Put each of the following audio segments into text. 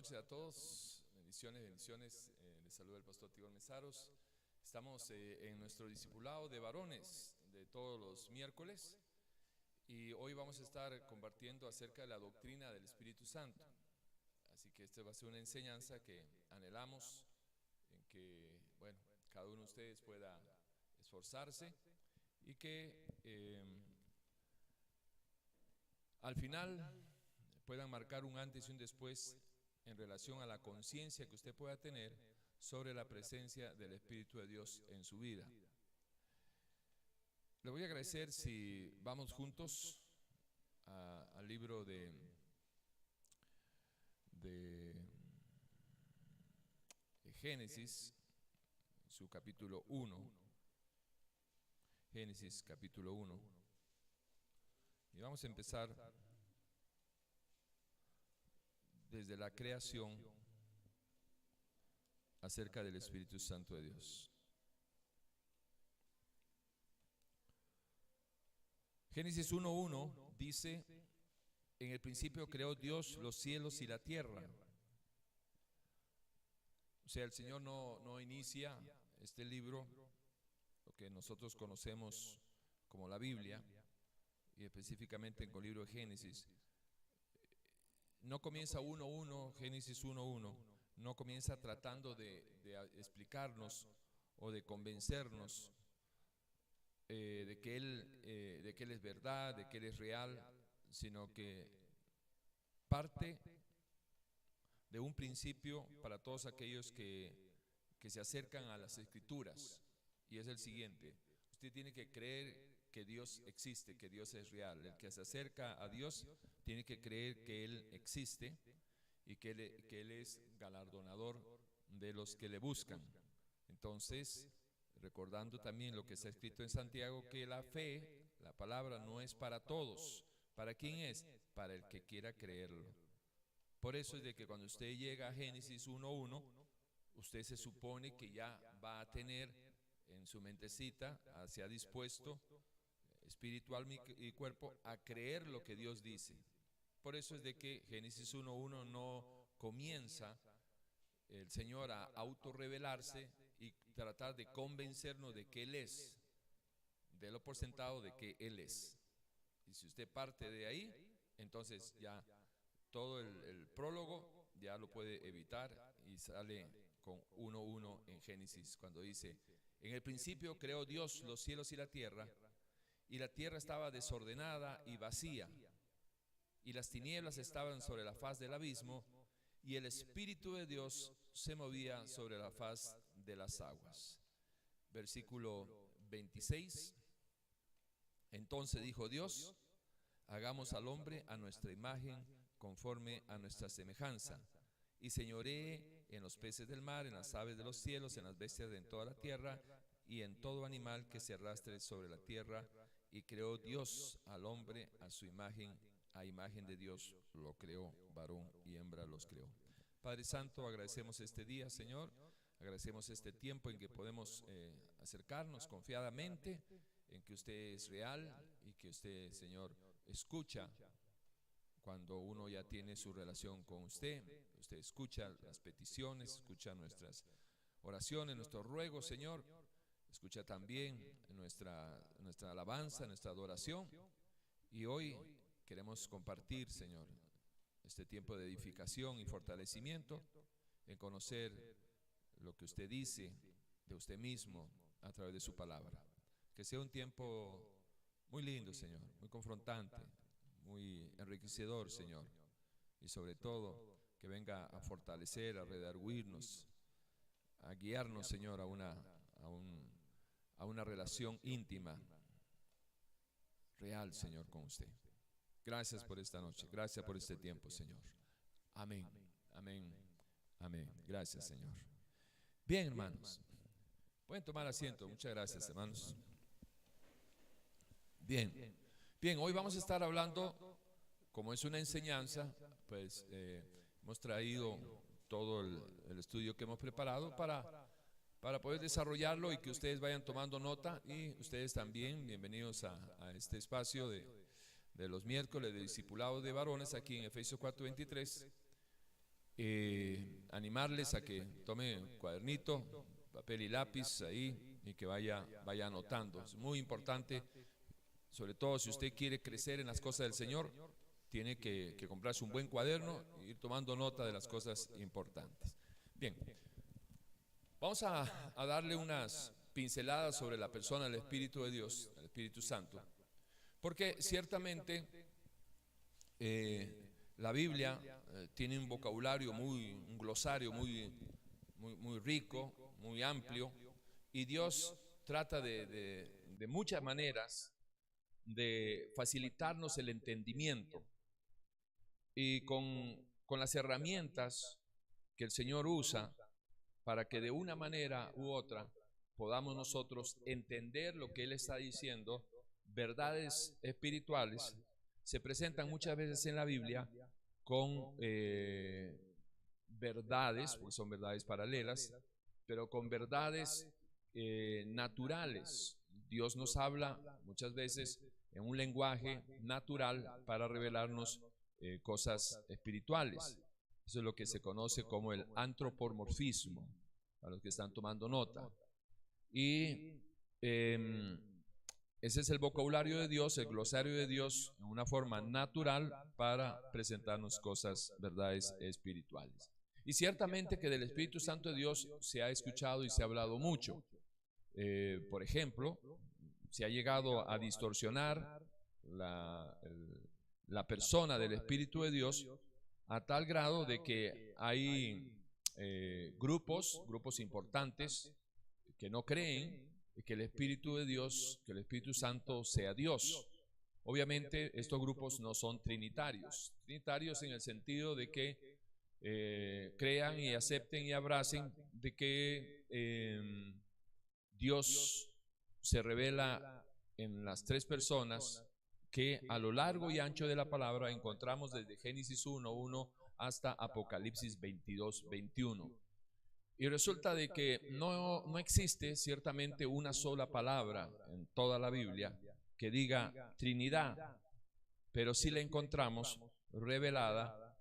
noches a todos, bendiciones, bendiciones. Les saluda el pastor Tibor Mesaros. Estamos en nuestro discipulado de varones de todos los miércoles y hoy vamos a estar compartiendo acerca de la doctrina del Espíritu Santo. Así que esta va a ser una enseñanza que anhelamos en que, bueno, cada uno de ustedes pueda esforzarse y que al final puedan marcar un antes y un después en relación a la conciencia que usted pueda tener sobre la presencia del Espíritu de Dios en su vida. Le voy a agradecer si vamos juntos al libro de Génesis, su capítulo 1. Génesis capítulo 1. Y vamos a empezar desde la creación acerca del Espíritu Santo de Dios. Génesis 1:1 dice: en el principio creó Dios los cielos y la tierra. O sea, el Señor no inicia este libro, lo que nosotros conocemos como la Biblia, y específicamente en el libro de Génesis. No comienza 1:1, Génesis 1:1, no comienza tratando de explicarnos o de convencernos de que Él es verdad, de que Él es real, sino que parte de un principio para todos aquellos que se acercan a las Escrituras, y es el siguiente: usted tiene que creer que Dios existe, que Dios es real. El que se acerca a Dios tiene que creer que Él existe y que Él es galardonador de los que le buscan. Entonces, recordando también lo que está escrito en Santiago, que la fe, la palabra, no es para todos. ¿Para quién es? Para el que quiera creerlo. Por eso es de que cuando usted llega a Génesis 1:1, usted se supone que ya va a tener en su mentecita, se ha dispuesto espiritual y cuerpo a creer lo que Dios dice. Por eso es de que Génesis 1:1 no comienza el Señor a autorrevelarse y tratar de convencernos de que Él es, de lo por sentado de que Él es. Y si usted parte de ahí, entonces ya todo el prólogo ya lo puede evitar y sale con 1:1 en Génesis, cuando dice: en el principio creó Dios los cielos y la tierra estaba desordenada y vacía, y las tinieblas estaban sobre la faz del abismo, y el Espíritu de Dios se movía sobre la faz de las aguas. Versículo 26. Entonces dijo Dios: hagamos al hombre a nuestra imagen, conforme a nuestra semejanza, y señoree en los peces del mar, en las aves de los cielos, en las bestias de en toda la tierra, y en todo animal que se arrastre sobre la tierra. Y creó Dios al hombre a su imagen, a imagen de Dios lo creó, varón y hembra los creó. Padre Santo, agradecemos este día, Señor, agradecemos este tiempo en que podemos acercarnos confiadamente, en que usted es real y que usted, Señor, escucha cuando uno ya tiene su relación con usted. Usted escucha las peticiones, escucha nuestras oraciones, nuestros ruegos, Señor. Escucha también nuestra alabanza, nuestra adoración. Y hoy queremos compartir, Señor, este tiempo de edificación y fortalecimiento, en conocer lo que usted dice de usted mismo a través de su palabra. Que sea un tiempo muy lindo, Señor, muy confrontante, muy enriquecedor, Señor. Y sobre todo, que venga a fortalecer, a redarguirnos, a guiarnos, Señor, a una relación íntima, real, Señor, con usted. Gracias por esta noche, gracias por este tiempo, Señor. Amén, amén, amén. Gracias, Señor. Bien, hermanos, pueden tomar asiento. Muchas gracias, hermanos. Bien, bien, hoy vamos a estar hablando, como es una enseñanza, pues hemos traído todo el estudio que hemos preparado para poder desarrollarlo y que ustedes vayan tomando nota, y ustedes también, bienvenidos a este espacio de los miércoles de discipulado de varones aquí en Efesios 4:23. animarles a que tome cuadernito, papel y lápiz ahí y que vaya anotando. Es muy importante, sobre todo si usted quiere crecer en las cosas del Señor, tiene que comprarse un buen cuaderno e ir tomando nota de las cosas importantes. Bien, vamos a darle unas pinceladas sobre la persona del Espíritu de Dios, el Espíritu Santo, porque ciertamente la Biblia tiene un vocabulario un glosario muy rico, muy amplio, y Dios trata de muchas maneras de facilitarnos el entendimiento, y con las herramientas que el Señor usa para que de una manera u otra podamos nosotros entender lo que Él está diciendo, verdades espirituales se presentan muchas veces en la Biblia con verdades, porque son verdades paralelas, pero con verdades naturales. Dios nos habla muchas veces en un lenguaje natural para revelarnos cosas espirituales. Eso es lo que se conoce como el antropomorfismo, para los que están tomando nota. Y ese es el vocabulario de Dios, el glosario de Dios, en una forma natural para presentarnos cosas, verdades espirituales. Y ciertamente que del Espíritu Santo de Dios se ha escuchado y se ha hablado mucho. Por ejemplo, se ha llegado a distorsionar la persona del Espíritu de Dios a tal grado de que hay grupos importantes que no creen que el Espíritu de Dios, que el Espíritu Santo sea Dios. Obviamente estos grupos no son trinitarios en el sentido de que crean y acepten y abracen de que Dios se revela en las tres personas que a lo largo y ancho de la palabra encontramos desde Génesis 1:1 hasta Apocalipsis 22:21. Y resulta de que no existe ciertamente una sola palabra en toda la Biblia que diga Trinidad, pero sí la encontramos revelada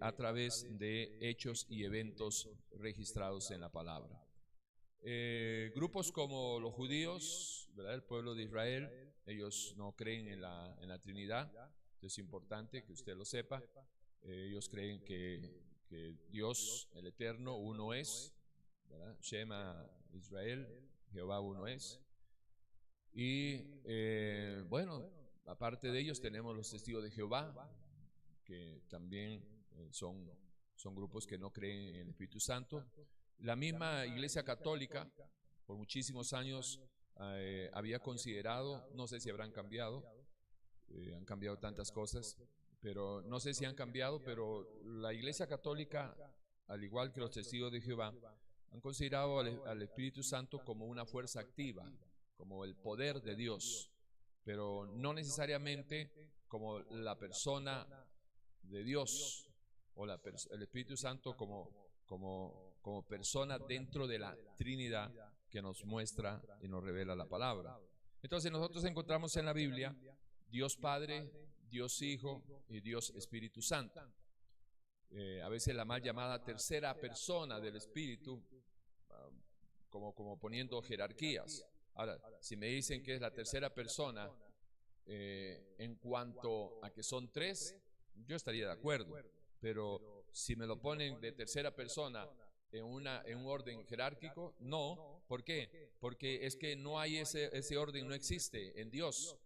a través de hechos y eventos registrados en la palabra. Grupos como los judíos, ¿verdad? El pueblo de Israel, ellos no creen en la Trinidad. Es importante que usted lo sepa. Ellos creen que Dios, el Eterno, uno es, ¿verdad? Shema Israel, Jehová uno es. Y bueno, aparte de ellos tenemos los testigos de Jehová, que también son grupos que no creen en el Espíritu Santo. La misma Iglesia Católica por muchísimos años había considerado, no sé si habrán cambiado, han cambiado tantas cosas, pero no sé si han cambiado, pero la Iglesia Católica, al igual que los testigos de Jehová, han considerado al Espíritu Santo como una fuerza activa, como el poder de Dios, pero no necesariamente como la persona de Dios o el Espíritu Santo como persona dentro de la Trinidad que nos muestra y nos revela la palabra. Entonces nosotros encontramos en la Biblia Dios Padre, Dios Hijo y Dios Espíritu Santo. A veces la mal llamada tercera persona del Espíritu, como poniendo jerarquías. Ahora, si me dicen que es la tercera persona en cuanto a que son tres, yo estaría de acuerdo, pero si me lo ponen de tercera persona en un orden jerárquico, no. ¿Por qué? Porque es que no hay ese orden, no existe en Dios,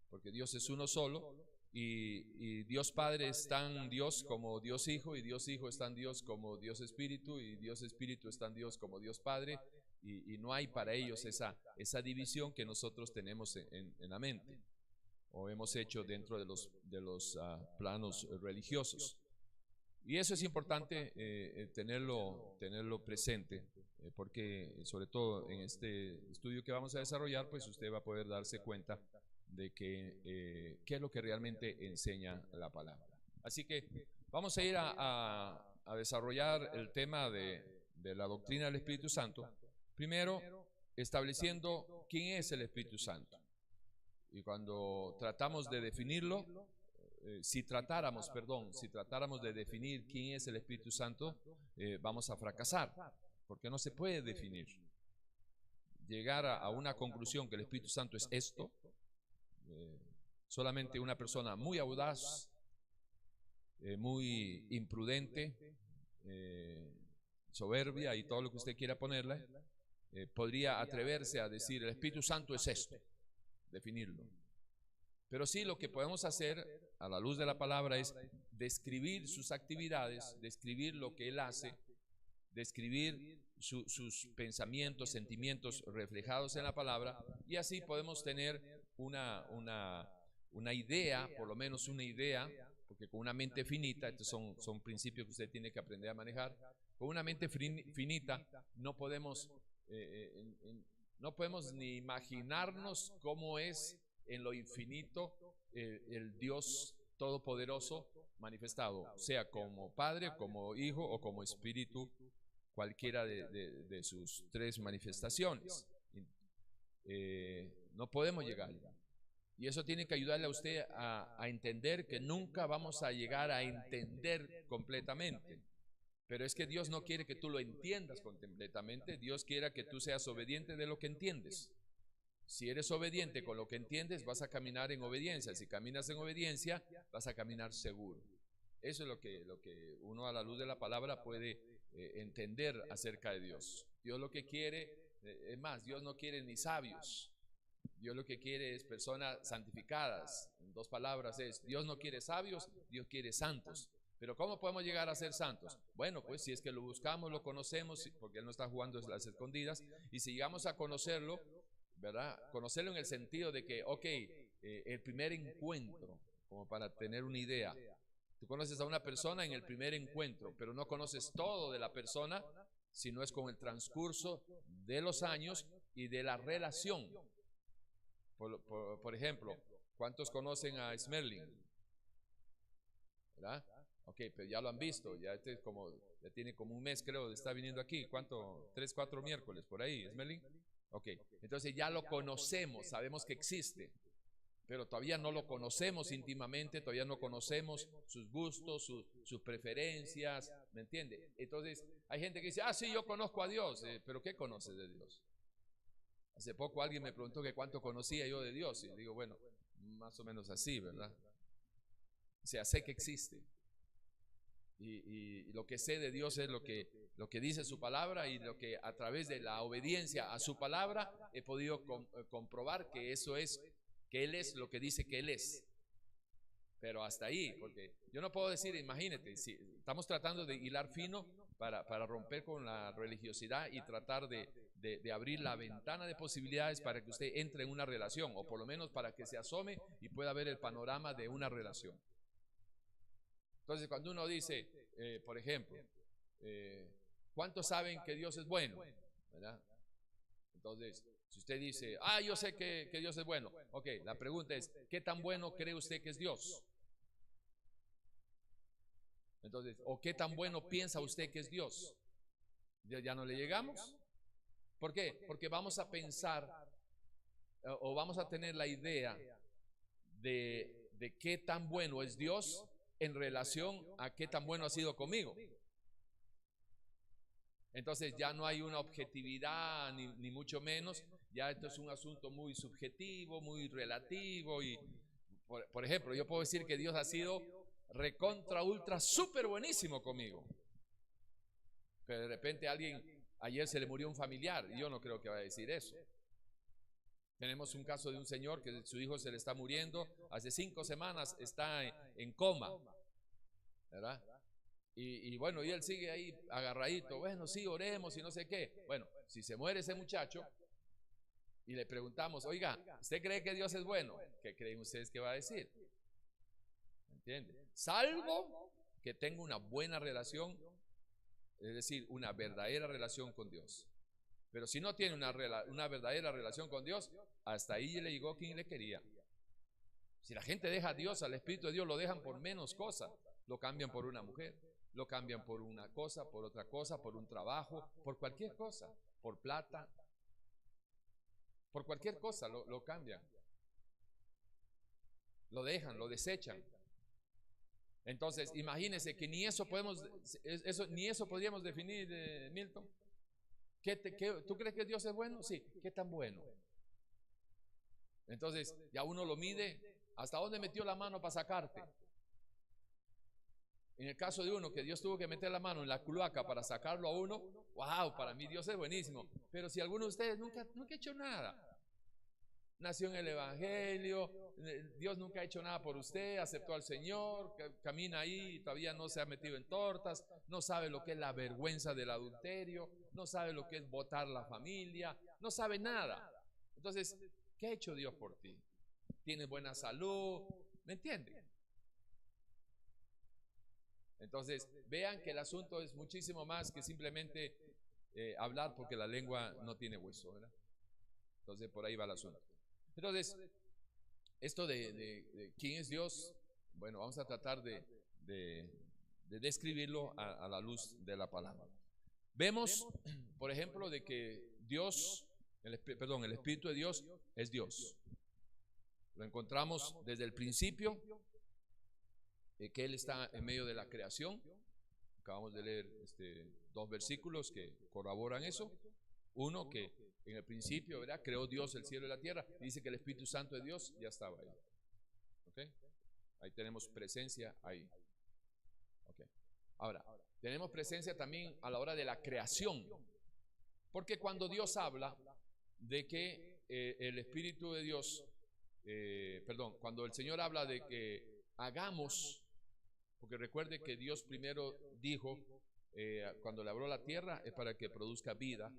porque Dios es uno solo, y Dios Padre es tan Dios como Dios Hijo, y Dios Hijo es tan Dios como Dios Espíritu, y Dios Espíritu es tan Dios como Dios Padre, y no hay para ellos esa división que nosotros tenemos en la mente, o hemos hecho dentro de los planos religiosos. Y eso es importante tenerlo presente, porque sobre todo en este estudio que vamos a desarrollar, pues usted va a poder darse cuenta de qué es lo que realmente enseña la palabra. Así que vamos a ir a desarrollar el tema de la doctrina del Espíritu Santo, primero estableciendo quién es el Espíritu Santo. Y cuando tratamos de definirlo, si tratáramos de definir quién es el Espíritu Santo, vamos a fracasar, porque no se puede definir. Llegar a una conclusión que el Espíritu Santo es esto, solamente una persona muy audaz, muy imprudente, soberbia y todo lo que usted quiera ponerle, podría atreverse a decir el Espíritu Santo es esto, definirlo. Pero sí, lo que podemos hacer a la luz de la palabra es describir sus actividades, describir lo que Él hace, describir sus pensamientos, sentimientos reflejados en la palabra, y así podemos tener una idea, por lo menos una idea, porque con una mente finita, estos son principios que usted tiene que aprender a manejar. Con una mente finita no podemos ni imaginarnos cómo es en lo infinito el Dios Todopoderoso manifestado, sea como Padre, como Hijo o como Espíritu, cualquiera de sus tres manifestaciones. No podemos llegar. Y eso tiene que ayudarle a usted a entender que nunca vamos a llegar a entender completamente. Pero es que Dios no quiere que tú lo entiendas completamente. Dios quiere que tú seas obediente de lo que entiendes. Si eres obediente con lo que entiendes, vas a caminar en obediencia. Si caminas en obediencia, vas a caminar seguro. Eso es lo que uno a la luz de la palabra puede entender acerca de Dios. Dios lo que quiere, es más, Dios no quiere ni sabios. Dios lo que quiere es personas santificadas. En dos palabras es, Dios no quiere sabios, Dios quiere santos. Pero ¿cómo podemos llegar a ser santos? Bueno, pues si es que lo buscamos, lo conocemos, porque Él no está jugando las escondidas, y si llegamos a conocerlo, ¿verdad? Conocerlo en el sentido de que, ok, el primer encuentro, como para tener una idea. Tú conoces a una persona en el primer encuentro, pero no conoces todo de la persona, sino es con el transcurso de los años y de la relación. Por ejemplo, ¿cuántos conocen a Smerling? ¿Verdad? Ok, pero ya lo han visto, ya tiene como un mes, creo, de estar viniendo aquí. ¿Cuánto? 3, 4 miércoles, por ahí, ¿Smerling? Ok, entonces ya lo conocemos, sabemos que existe, pero todavía no lo conocemos íntimamente, todavía no conocemos sus gustos, sus preferencias, ¿me entiende? Entonces hay gente que dice, sí, yo conozco a Dios, pero ¿qué conoces de Dios? Hace poco alguien me preguntó que cuánto conocía yo de Dios, y digo, bueno, más o menos así, ¿verdad? O sea, sé que existe. Y lo que sé de Dios es lo que dice su palabra, y lo que a través de la obediencia a su palabra he podido comprobar que eso es, que Él es lo que dice que Él es. Pero hasta ahí, porque yo no puedo decir, imagínate, si estamos tratando de hilar fino para romper con la religiosidad y tratar de abrir la ventana de posibilidades para que usted entre en una relación, o por lo menos para que se asome y pueda ver el panorama de una relación. Entonces, cuando uno dice, por ejemplo, ¿cuántos saben que Dios es bueno? ¿Verdad? Entonces, si usted dice, yo sé que Dios es bueno. Ok, la pregunta es, ¿qué tan bueno cree usted que es Dios? Entonces, ¿o qué tan bueno piensa usted que es Dios? ¿Ya no le llegamos? ¿Por qué? Porque vamos a pensar o vamos a tener la idea de qué tan bueno es Dios en relación a qué tan bueno ha sido conmigo. Entonces ya no hay una objetividad ni mucho menos, ya esto es un asunto muy subjetivo, muy relativo. Y por ejemplo, yo puedo decir que Dios ha sido recontra ultra súper buenísimo conmigo, pero de repente ayer se le murió un familiar, y yo no creo que vaya a decir eso. Tenemos un caso de un señor que su hijo se le está muriendo, hace 5 semanas está en coma, ¿verdad? Y bueno, y él sigue ahí agarradito, bueno, sí, oremos y no sé qué. Bueno, si se muere ese muchacho y le preguntamos, oiga, ¿usted cree que Dios es bueno? ¿Qué creen ustedes que va a decir? ¿Entiende? Salvo que tenga una buena relación, es decir, una verdadera relación con Dios. Pero si no tiene una verdadera relación con Dios, hasta ahí le llegó quien le quería. Si la gente deja a Dios, al Espíritu de Dios, lo dejan por menos cosas, lo cambian por una mujer, lo cambian por una cosa, por otra cosa, por un trabajo, por cualquier cosa, por plata, por cualquier cosa lo cambian, lo dejan, lo desechan. Entonces, imagínense que ni eso podemos, ni eso podríamos definir, Milton. ¿Tú crees que Dios es bueno? Sí. ¿Qué tan bueno? Entonces, ya uno lo mide. ¿Hasta dónde metió la mano para sacarte? En el caso de uno que Dios tuvo que meter la mano en la cloaca para sacarlo a uno, wow, para mí Dios es buenísimo. Pero si alguno de ustedes nunca ha hecho nada, nació en el Evangelio, Dios nunca ha hecho nada por usted, aceptó al Señor, camina ahí, todavía no se ha metido en tortas, no sabe lo que es la vergüenza del adulterio, no sabe lo que es botar la familia, no sabe nada. Entonces, ¿qué ha hecho Dios por ti? Tienes buena salud, ¿me entiende? Entonces, vean que el asunto es muchísimo más que simplemente hablar porque la lengua no tiene hueso, ¿verdad? Entonces, por ahí va el asunto. Entonces, esto de quién es Dios, bueno, vamos a tratar de describirlo a la luz de la palabra. Vemos, por ejemplo, de que Dios, el Espíritu de Dios es Dios. Lo encontramos desde el principio, que Él está en medio de la creación. Acabamos de leer 2 versículos que corroboran eso. Uno, que en el principio, ¿verdad?, creó Dios el cielo y la tierra. Dice que el Espíritu Santo de Dios ya estaba ahí. ¿Okay? Ahí tenemos presencia ahí. Okay. Ahora, tenemos presencia también a la hora de la creación. Porque cuando Dios habla de que el Espíritu de Dios, cuando el Señor habla de que hagamos, porque recuerde que Dios primero dijo, cuando le habló la tierra, es para que produzca vida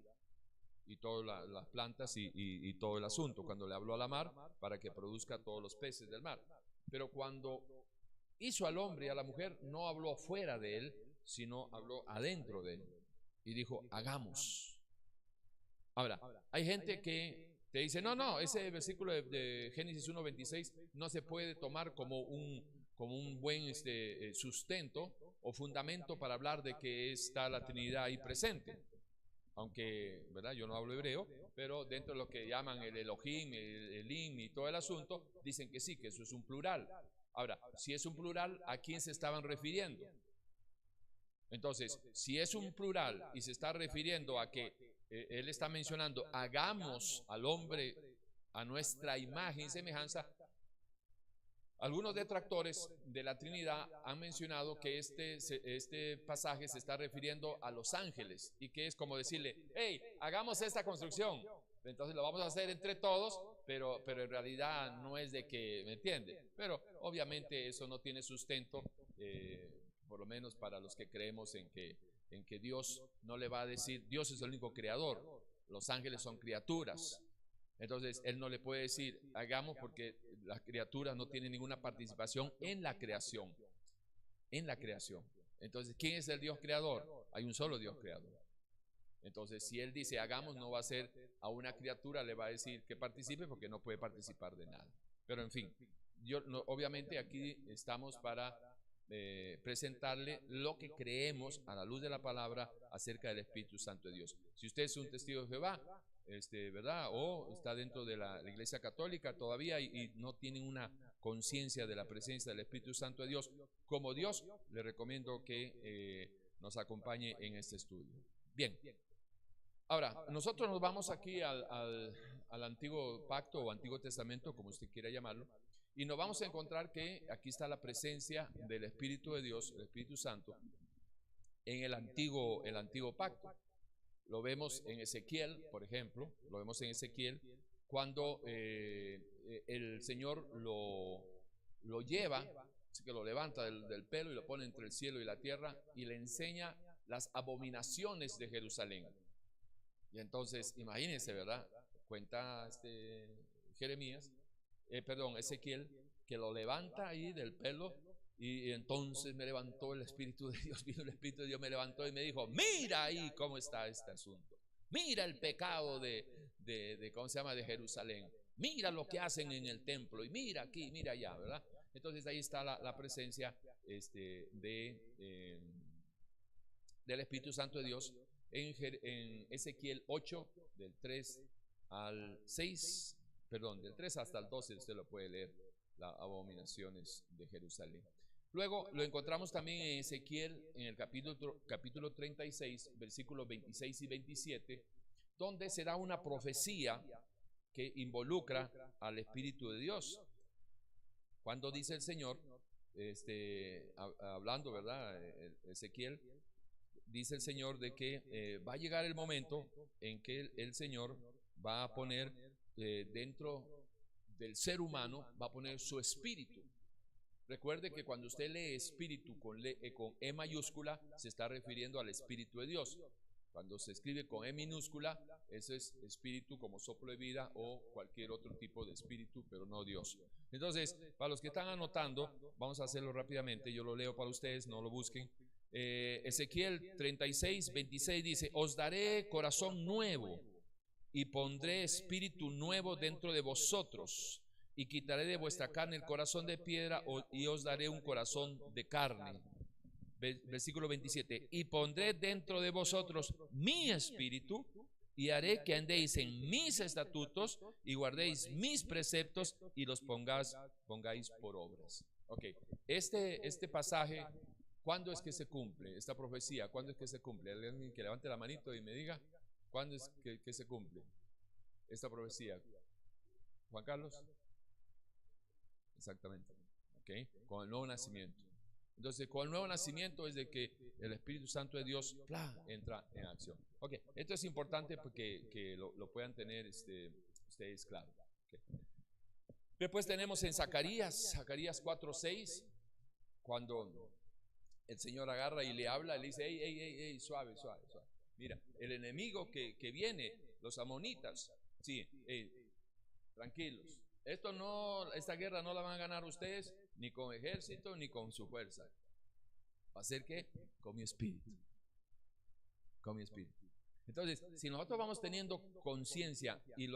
y todas las plantas y todo el asunto. Cuando le habló a la mar, para que produzca todos los peces del mar. Pero cuando hizo al hombre y a la mujer, no habló fuera de él, sino habló adentro de él. Y dijo, hagamos. Ahora, hay gente que te dice, no, ese versículo de Génesis 1:26 no se puede tomar como un buen sustento o fundamento para hablar de que está la Trinidad ahí presente. Aunque, ¿verdad?, yo no hablo hebreo, pero dentro de lo que llaman el Elohim, el Elim y todo el asunto, dicen que sí, que eso es un plural. Ahora, si es un plural, ¿a quién se estaban refiriendo? Entonces, si es un plural y se está refiriendo a que él está mencionando, hagamos al hombre a nuestra imagen y semejanza, algunos detractores de la Trinidad han mencionado que este pasaje se está refiriendo a los ángeles y que es como decirle, hey, hagamos esta construcción, entonces lo vamos a hacer entre todos, pero en realidad no es de que, ¿me entiende? Pero obviamente eso no tiene sustento, por lo menos para los que creemos en que Dios no le va a decir, Dios es el único creador, los ángeles son criaturas. Entonces, Él no le puede decir, hagamos, porque las criaturas no tienen ninguna participación en la creación. En la creación. Entonces, ¿quién es el Dios creador? Hay un solo Dios creador. Entonces, si Él dice, hagamos, no va a ser a una criatura, le va a decir que participe, porque no puede participar de nada. Pero, en fin, obviamente aquí estamos para presentarle lo que creemos a la luz de la palabra acerca del Espíritu Santo de Dios. Si usted es un testigo de Jehová, ¿verdad?, o está dentro de la Iglesia Católica todavía y no tiene una conciencia de la presencia del Espíritu Santo de Dios como Dios, le recomiendo que nos acompañe en este estudio. Bien, ahora nosotros nos vamos aquí al Antiguo Pacto o Antiguo Testamento, como usted quiera llamarlo, y nos vamos a encontrar que aquí está la presencia del Espíritu de Dios, el Espíritu Santo, en el Antiguo Pacto. Lo vemos en Ezequiel, por ejemplo, lo vemos en Ezequiel, cuando el Señor lo lleva, así que lo levanta del pelo y lo pone entre el cielo y la tierra y le enseña las abominaciones de Jerusalén. Y entonces, imagínense, ¿verdad? Cuenta Ezequiel, que lo levanta ahí del pelo. Y entonces me levantó el Espíritu de Dios, vino el Espíritu de Dios, me levantó y me dijo, mira ahí cómo está este asunto, mira el pecado ¿cómo se llama?, de Jerusalén, mira lo que hacen en el templo, y mira aquí, mira allá, ¿verdad? Entonces ahí está la presencia del Espíritu Santo de Dios en Ezequiel 8, del 3 al 6, del 3 hasta el 12, usted lo puede leer, las abominaciones de Jerusalén. Luego lo encontramos también en Ezequiel, en el capítulo 36, versículos 26 y 27, donde se da una profecía que involucra al Espíritu de Dios. Cuando dice el Señor, hablando, ¿verdad? Ezequiel, dice el Señor de que va a llegar el momento en que el Señor va a poner dentro del ser humano, va a poner su espíritu. Recuerde que cuando usted lee espíritu con E mayúscula, se está refiriendo al Espíritu de Dios. Cuando se escribe con E minúscula, eso es espíritu como soplo de vida o cualquier otro tipo de espíritu, pero no Dios. Entonces, para los que están anotando, vamos a hacerlo rápidamente. Yo lo leo para ustedes, no lo busquen. Ezequiel 36, 26 dice: os daré corazón nuevo y pondré espíritu nuevo dentro de vosotros, y quitaré de vuestra carne el corazón de piedra y os daré un corazón de carne. Versículo 27, y pondré dentro de vosotros mi espíritu y haré que andéis en mis estatutos y guardéis mis preceptos y los pongáis por obras. Ok, este pasaje, ¿cuándo es que se cumple? Esta profecía, ¿cuándo es que se cumple? Alguien que levante la manito y me diga, ¿cuándo es que se cumple esta profecía? Juan Carlos. Exactamente. Ok, con el nuevo nacimiento. Entonces, con el nuevo nacimiento es de que el Espíritu Santo de Dios entra en acción. Ok, esto es importante porque que lo puedan tener ustedes claro. Okay. Después tenemos en Zacarías 4:6, cuando el Señor agarra y le habla, le dice: hey, suave. Mira, el enemigo que viene, los amonitas, sí, tranquilos. Esta guerra no la van a ganar ustedes ni con ejército ni con su fuerza. ¿Va a ser qué? Con mi espíritu. Con mi espíritu. Entonces, si nosotros vamos teniendo conciencia, y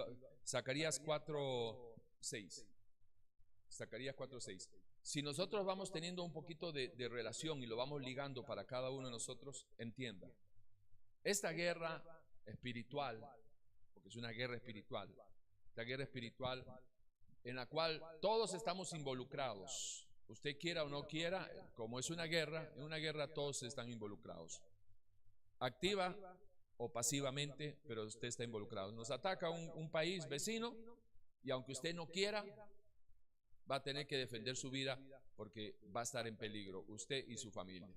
Zacarías 4:6, si nosotros vamos teniendo un poquito de relación y lo vamos ligando para cada uno de nosotros, entienda, esta guerra espiritual, porque es una guerra espiritual, esta guerra espiritual en la cual todos estamos involucrados, usted quiera o no quiera, como es una guerra, en una guerra todos están involucrados, activa o pasivamente, pero usted está involucrado. Nos ataca un país vecino y aunque usted no quiera, va a tener que defender su vida porque va a estar en peligro, usted y su familia.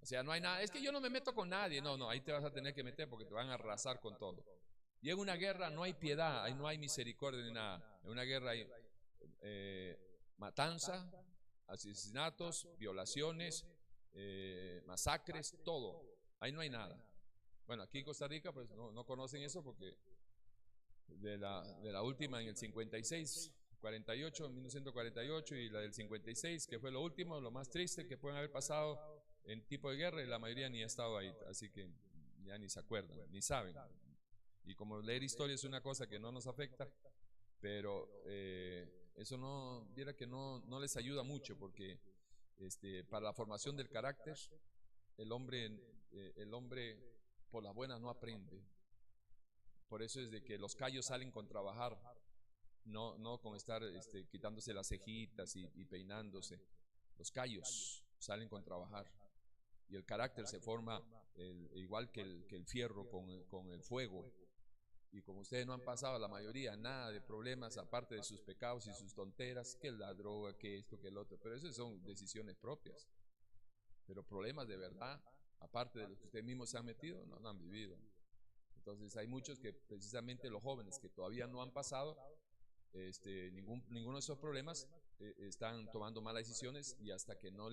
O sea, no hay nada, es que yo no me meto con nadie, no, ahí te vas a tener que meter porque te van a arrasar con todo. Y en una guerra no hay piedad, ahí no hay misericordia ni nada. En una guerra hay matanza, asesinatos, violaciones, masacres, todo. Ahí no hay nada. Bueno, aquí en Costa Rica pues no conocen eso porque de la última en el 56, 48, en 1948 y la del 56, que fue lo último, lo más triste que pueden haber pasado en tipo de guerra, y la mayoría ni ha estado ahí, así que ya ni se acuerdan, ni saben. Y como leer historia es una cosa que no nos afecta, pero eso no les ayuda mucho porque para la formación del carácter, el hombre por las buenas no aprende. Por eso es de que los callos salen con trabajar, no con estar quitándose las cejitas y peinándose. Los callos salen con trabajar. Y el carácter se forma igual que el fierro con el fuego. Y como ustedes no han pasado, la mayoría, nada de problemas aparte de sus pecados y sus tonteras, que la droga, que esto, que el otro, pero esas son decisiones propias. Pero problemas de verdad, aparte de los que ustedes mismos se han metido, no han vivido. Entonces hay muchos que precisamente los jóvenes que todavía no han pasado ninguno de esos problemas, están tomando malas decisiones, y hasta que no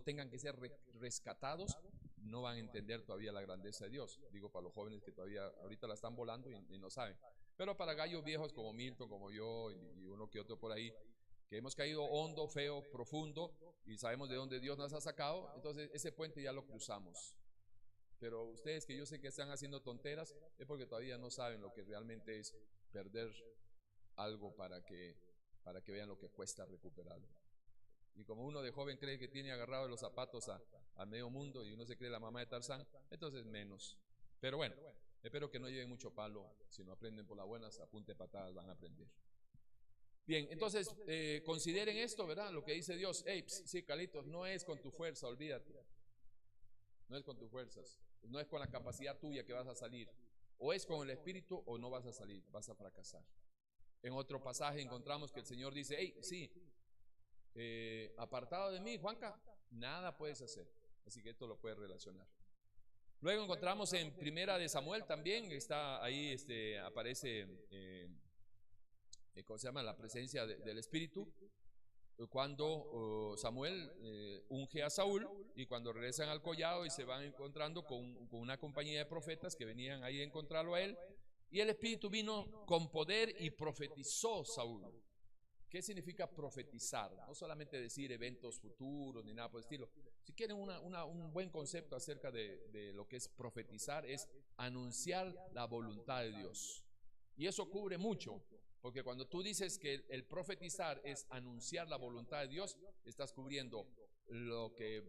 tengan que ser rescatados, no van a entender todavía la grandeza de Dios. Digo, para los jóvenes que todavía ahorita la están volando y no saben. Pero para gallos viejos como Milton, como yo y uno que otro por ahí, que hemos caído hondo, feo, profundo y sabemos de dónde Dios nos ha sacado, entonces ese puente ya lo cruzamos. Pero ustedes, que yo sé que están haciendo tonteras, es porque todavía no saben lo que realmente es perder algo para que vean lo que cuesta recuperarlo. Y como uno de joven cree que tiene agarrado los zapatos a medio mundo y uno se cree la mamá de Tarzán, entonces menos. Pero bueno, espero que no lleven mucho palo. Si no aprenden por las buenas, a punta de patadas van a aprender. Bien, entonces consideren esto, ¿verdad? Lo que dice Dios. Hey, sí, Carlitos, no es con tu fuerza, olvídate. No es con tus fuerzas, no es con la capacidad tuya que vas a salir. O es con el Espíritu o no vas a salir, vas a fracasar. En otro pasaje encontramos que el Señor dice, hey, sí, apartado de mí, Juanca, nada puedes hacer. Así que esto lo puedes relacionar. Luego encontramos en Primera de Samuel también, está ahí, aparece, ¿cómo se llama? La presencia del Espíritu. Cuando Samuel unge a Saúl y cuando regresan al collado y se van encontrando con una compañía de profetas que venían ahí a encontrarlo a él, y el Espíritu vino con poder y profetizó Saúl. ¿Qué significa profetizar? No solamente decir eventos futuros ni nada por el estilo. Si quieren un buen concepto acerca de lo que es profetizar, es anunciar la voluntad de Dios. Y eso cubre mucho. Porque cuando tú dices que el profetizar es anunciar la voluntad de Dios, estás cubriendo lo que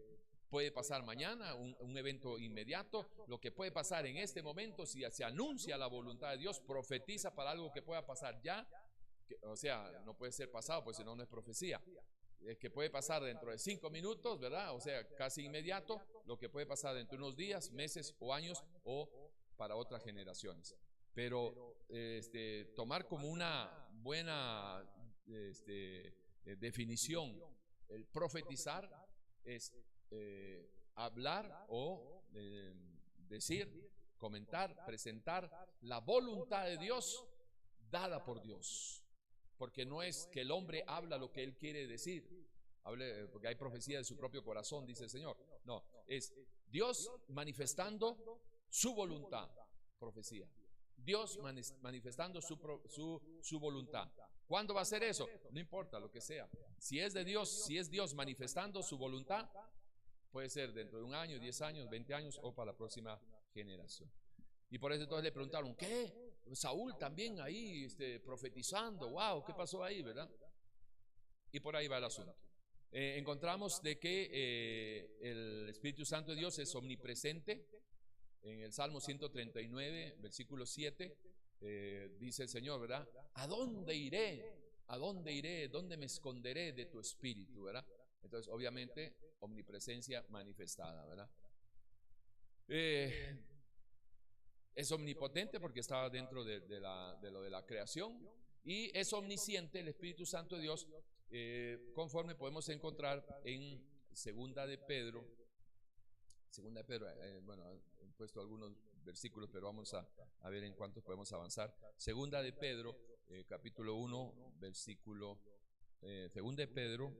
puede pasar mañana, un evento inmediato, lo que puede pasar en este momento. Si se anuncia la voluntad de Dios, profetiza para algo que pueda pasar ya, o sea, no puede ser pasado, pues si no, no es profecía. Es que puede pasar dentro de 5 minutos, ¿verdad? O sea, casi inmediato, lo que puede pasar dentro de unos días, meses o años o para otras generaciones. Pero tomar como una buena definición el profetizar es hablar o decir, comentar, presentar la voluntad de Dios dada por Dios. Porque no es que el hombre habla lo que él quiere decir, porque hay profecía de su propio corazón, dice el Señor. No, es Dios manifestando su voluntad, profecía. Dios manifestando su voluntad. ¿Cuándo va a ser eso? No importa lo que sea. Si es de Dios, si es Dios manifestando su voluntad, puede ser dentro de 1 año, 10 años, 20 años o para la próxima generación. Y por eso entonces le preguntaron, ¿qué? Saúl también ahí profetizando, wow, ¿qué pasó ahí, verdad? Y por ahí va el asunto. Encontramos de que el Espíritu Santo de Dios es omnipresente. En el Salmo 139, versículo 7, dice el Señor, ¿verdad? ¿A dónde iré? ¿A dónde iré? ¿Dónde me esconderé de tu espíritu, verdad? Entonces, obviamente, omnipresencia manifestada, ¿verdad? Es omnipotente porque estaba dentro de lo de la creación, y es omnisciente el Espíritu Santo de Dios, conforme podemos encontrar en Segunda de Pedro, bueno, he puesto algunos versículos, pero vamos a ver en cuántos podemos avanzar. Segunda de Pedro, capítulo 1, versículo, Segunda de Pedro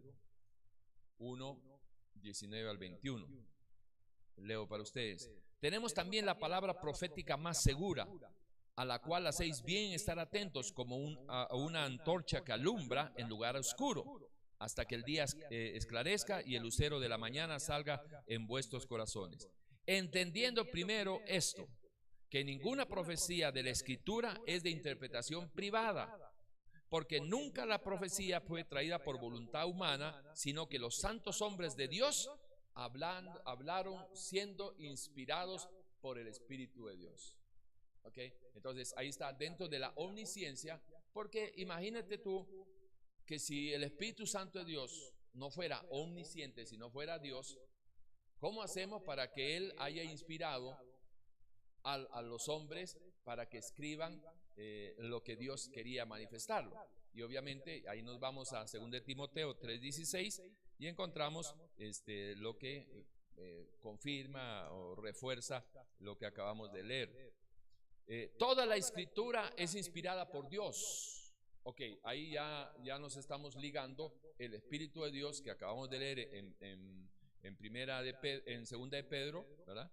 1, 19 al 21. Leo para ustedes. Tenemos también la palabra profética más segura, a la cual hacéis bien estar atentos como a una antorcha que alumbra en lugar oscuro, hasta que el día esclarezca y el lucero de la mañana salga en vuestros corazones. Entendiendo primero esto, que ninguna profecía de la Escritura es de interpretación privada, porque nunca la profecía fue traída por voluntad humana, sino que los santos hombres de Dios hablaron siendo inspirados por el Espíritu de Dios. ¿Ok? Entonces ahí está dentro de la omnisciencia, porque imagínate tú que si el Espíritu Santo de Dios no fuera omnisciente, si no fuera Dios, ¿cómo hacemos para que Él haya inspirado a los hombres para que escriban lo que Dios quería manifestarlo? Y obviamente ahí nos vamos a 2 Timoteo 3:16 y encontramos lo que confirma o refuerza lo que acabamos de leer. Toda la Escritura es inspirada por Dios. Ok, ahí ya nos estamos ligando el Espíritu de Dios que acabamos de leer en Segunda de Pedro, ¿verdad?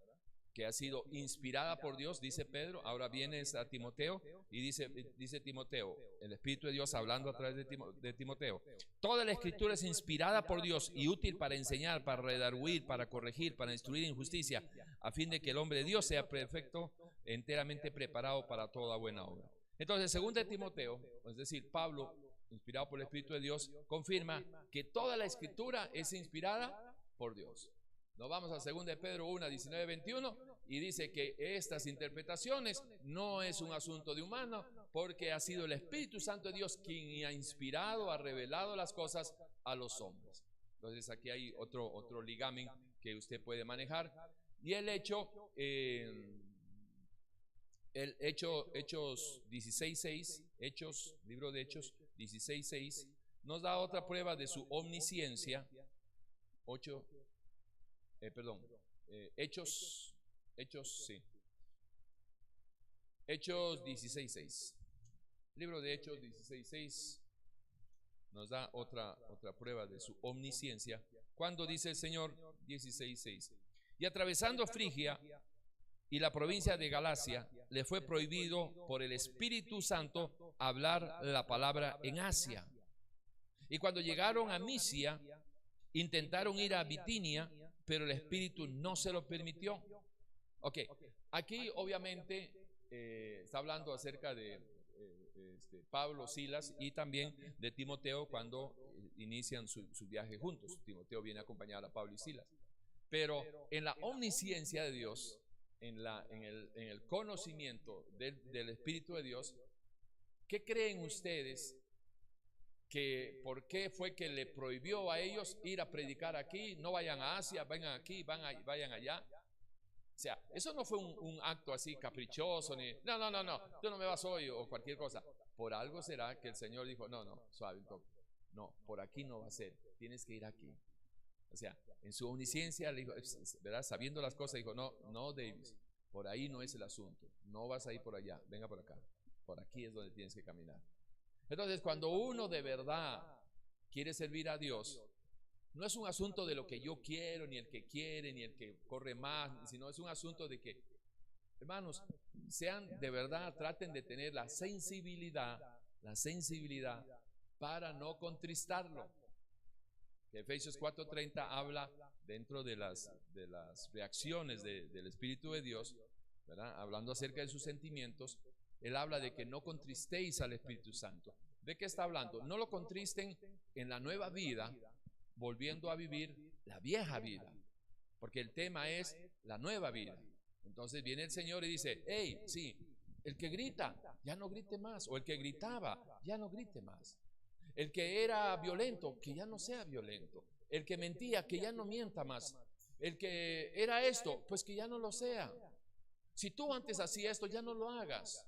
Que ha sido inspirada por Dios, dice Pedro. Ahora viene a Timoteo y dice Timoteo, el Espíritu de Dios hablando a través de Timoteo. Toda la Escritura es inspirada por Dios y útil para enseñar, para redarguir, para corregir, para instruir en justicia, a fin de que el hombre de Dios sea perfecto, enteramente preparado para toda buena obra. Entonces, según de Timoteo, es decir, Pablo, inspirado por el Espíritu de Dios, confirma que toda la Escritura es inspirada por Dios. Nos vamos a 2 de Pedro 1, 19, 21 y dice que estas interpretaciones no es un asunto de humano, porque ha sido el Espíritu Santo de Dios quien ha inspirado, ha revelado las cosas a los hombres. Entonces aquí hay otro ligamen que usted puede manejar. Y Hechos 16:6, libro de Hechos 16:6, nos da otra prueba de su omnisciencia. Hechos 16:6. Libro de Hechos 16:6 nos da otra prueba de su omnisciencia. Cuando dice el Señor 16:6, y atravesando Frigia y la provincia de Galacia, le fue prohibido por el Espíritu Santo hablar la palabra en Asia. Y cuando llegaron a Misia, intentaron ir a Bitinia, pero el Espíritu no se lo permitió. Ok, aquí obviamente está hablando acerca de Pablo, Silas y también de Timoteo cuando inician su viaje juntos. Timoteo viene a acompañar a Pablo y Silas. Pero en la omnisciencia de Dios, en el conocimiento del Espíritu de Dios, ¿qué creen ustedes que por qué fue que le prohibió a ellos ir a predicar aquí? No vayan a Asia, vengan aquí, vayan allá. O sea, eso no fue un acto así caprichoso, ni no, tú no me vas hoy o cualquier cosa. Por algo será que el Señor dijo, no, suave un toque. No, por aquí no va a ser, tienes que ir aquí. O sea, en su omnisciencia, le dijo, ¿verdad? Sabiendo las cosas, dijo, no, Davis, por ahí no es el asunto, no vas a ir por allá, venga por acá, por aquí es donde tienes que caminar. Entonces, cuando uno de verdad quiere servir a Dios, no es un asunto de lo que yo quiero, ni el que quiere, ni el que corre más, sino es un asunto de que, hermanos, sean de verdad, traten de tener la sensibilidad para no contristarlo. Que Efesios 4:30 habla dentro de las reacciones del Espíritu de Dios, ¿verdad? Hablando acerca de sus sentimientos, él habla de que no contristéis al Espíritu Santo. ¿De qué está hablando? No lo contristen en la nueva vida, volviendo a vivir la vieja vida, porque el tema es la nueva vida. Entonces viene el Señor y dice, hey, sí, el que grita, ya no grite más, o el que gritaba, ya no grite más. El que era violento, que ya no sea violento. El que mentía, que ya no mienta más. El que era esto, pues que ya no lo sea. Si tú antes hacías esto, ya no lo hagas.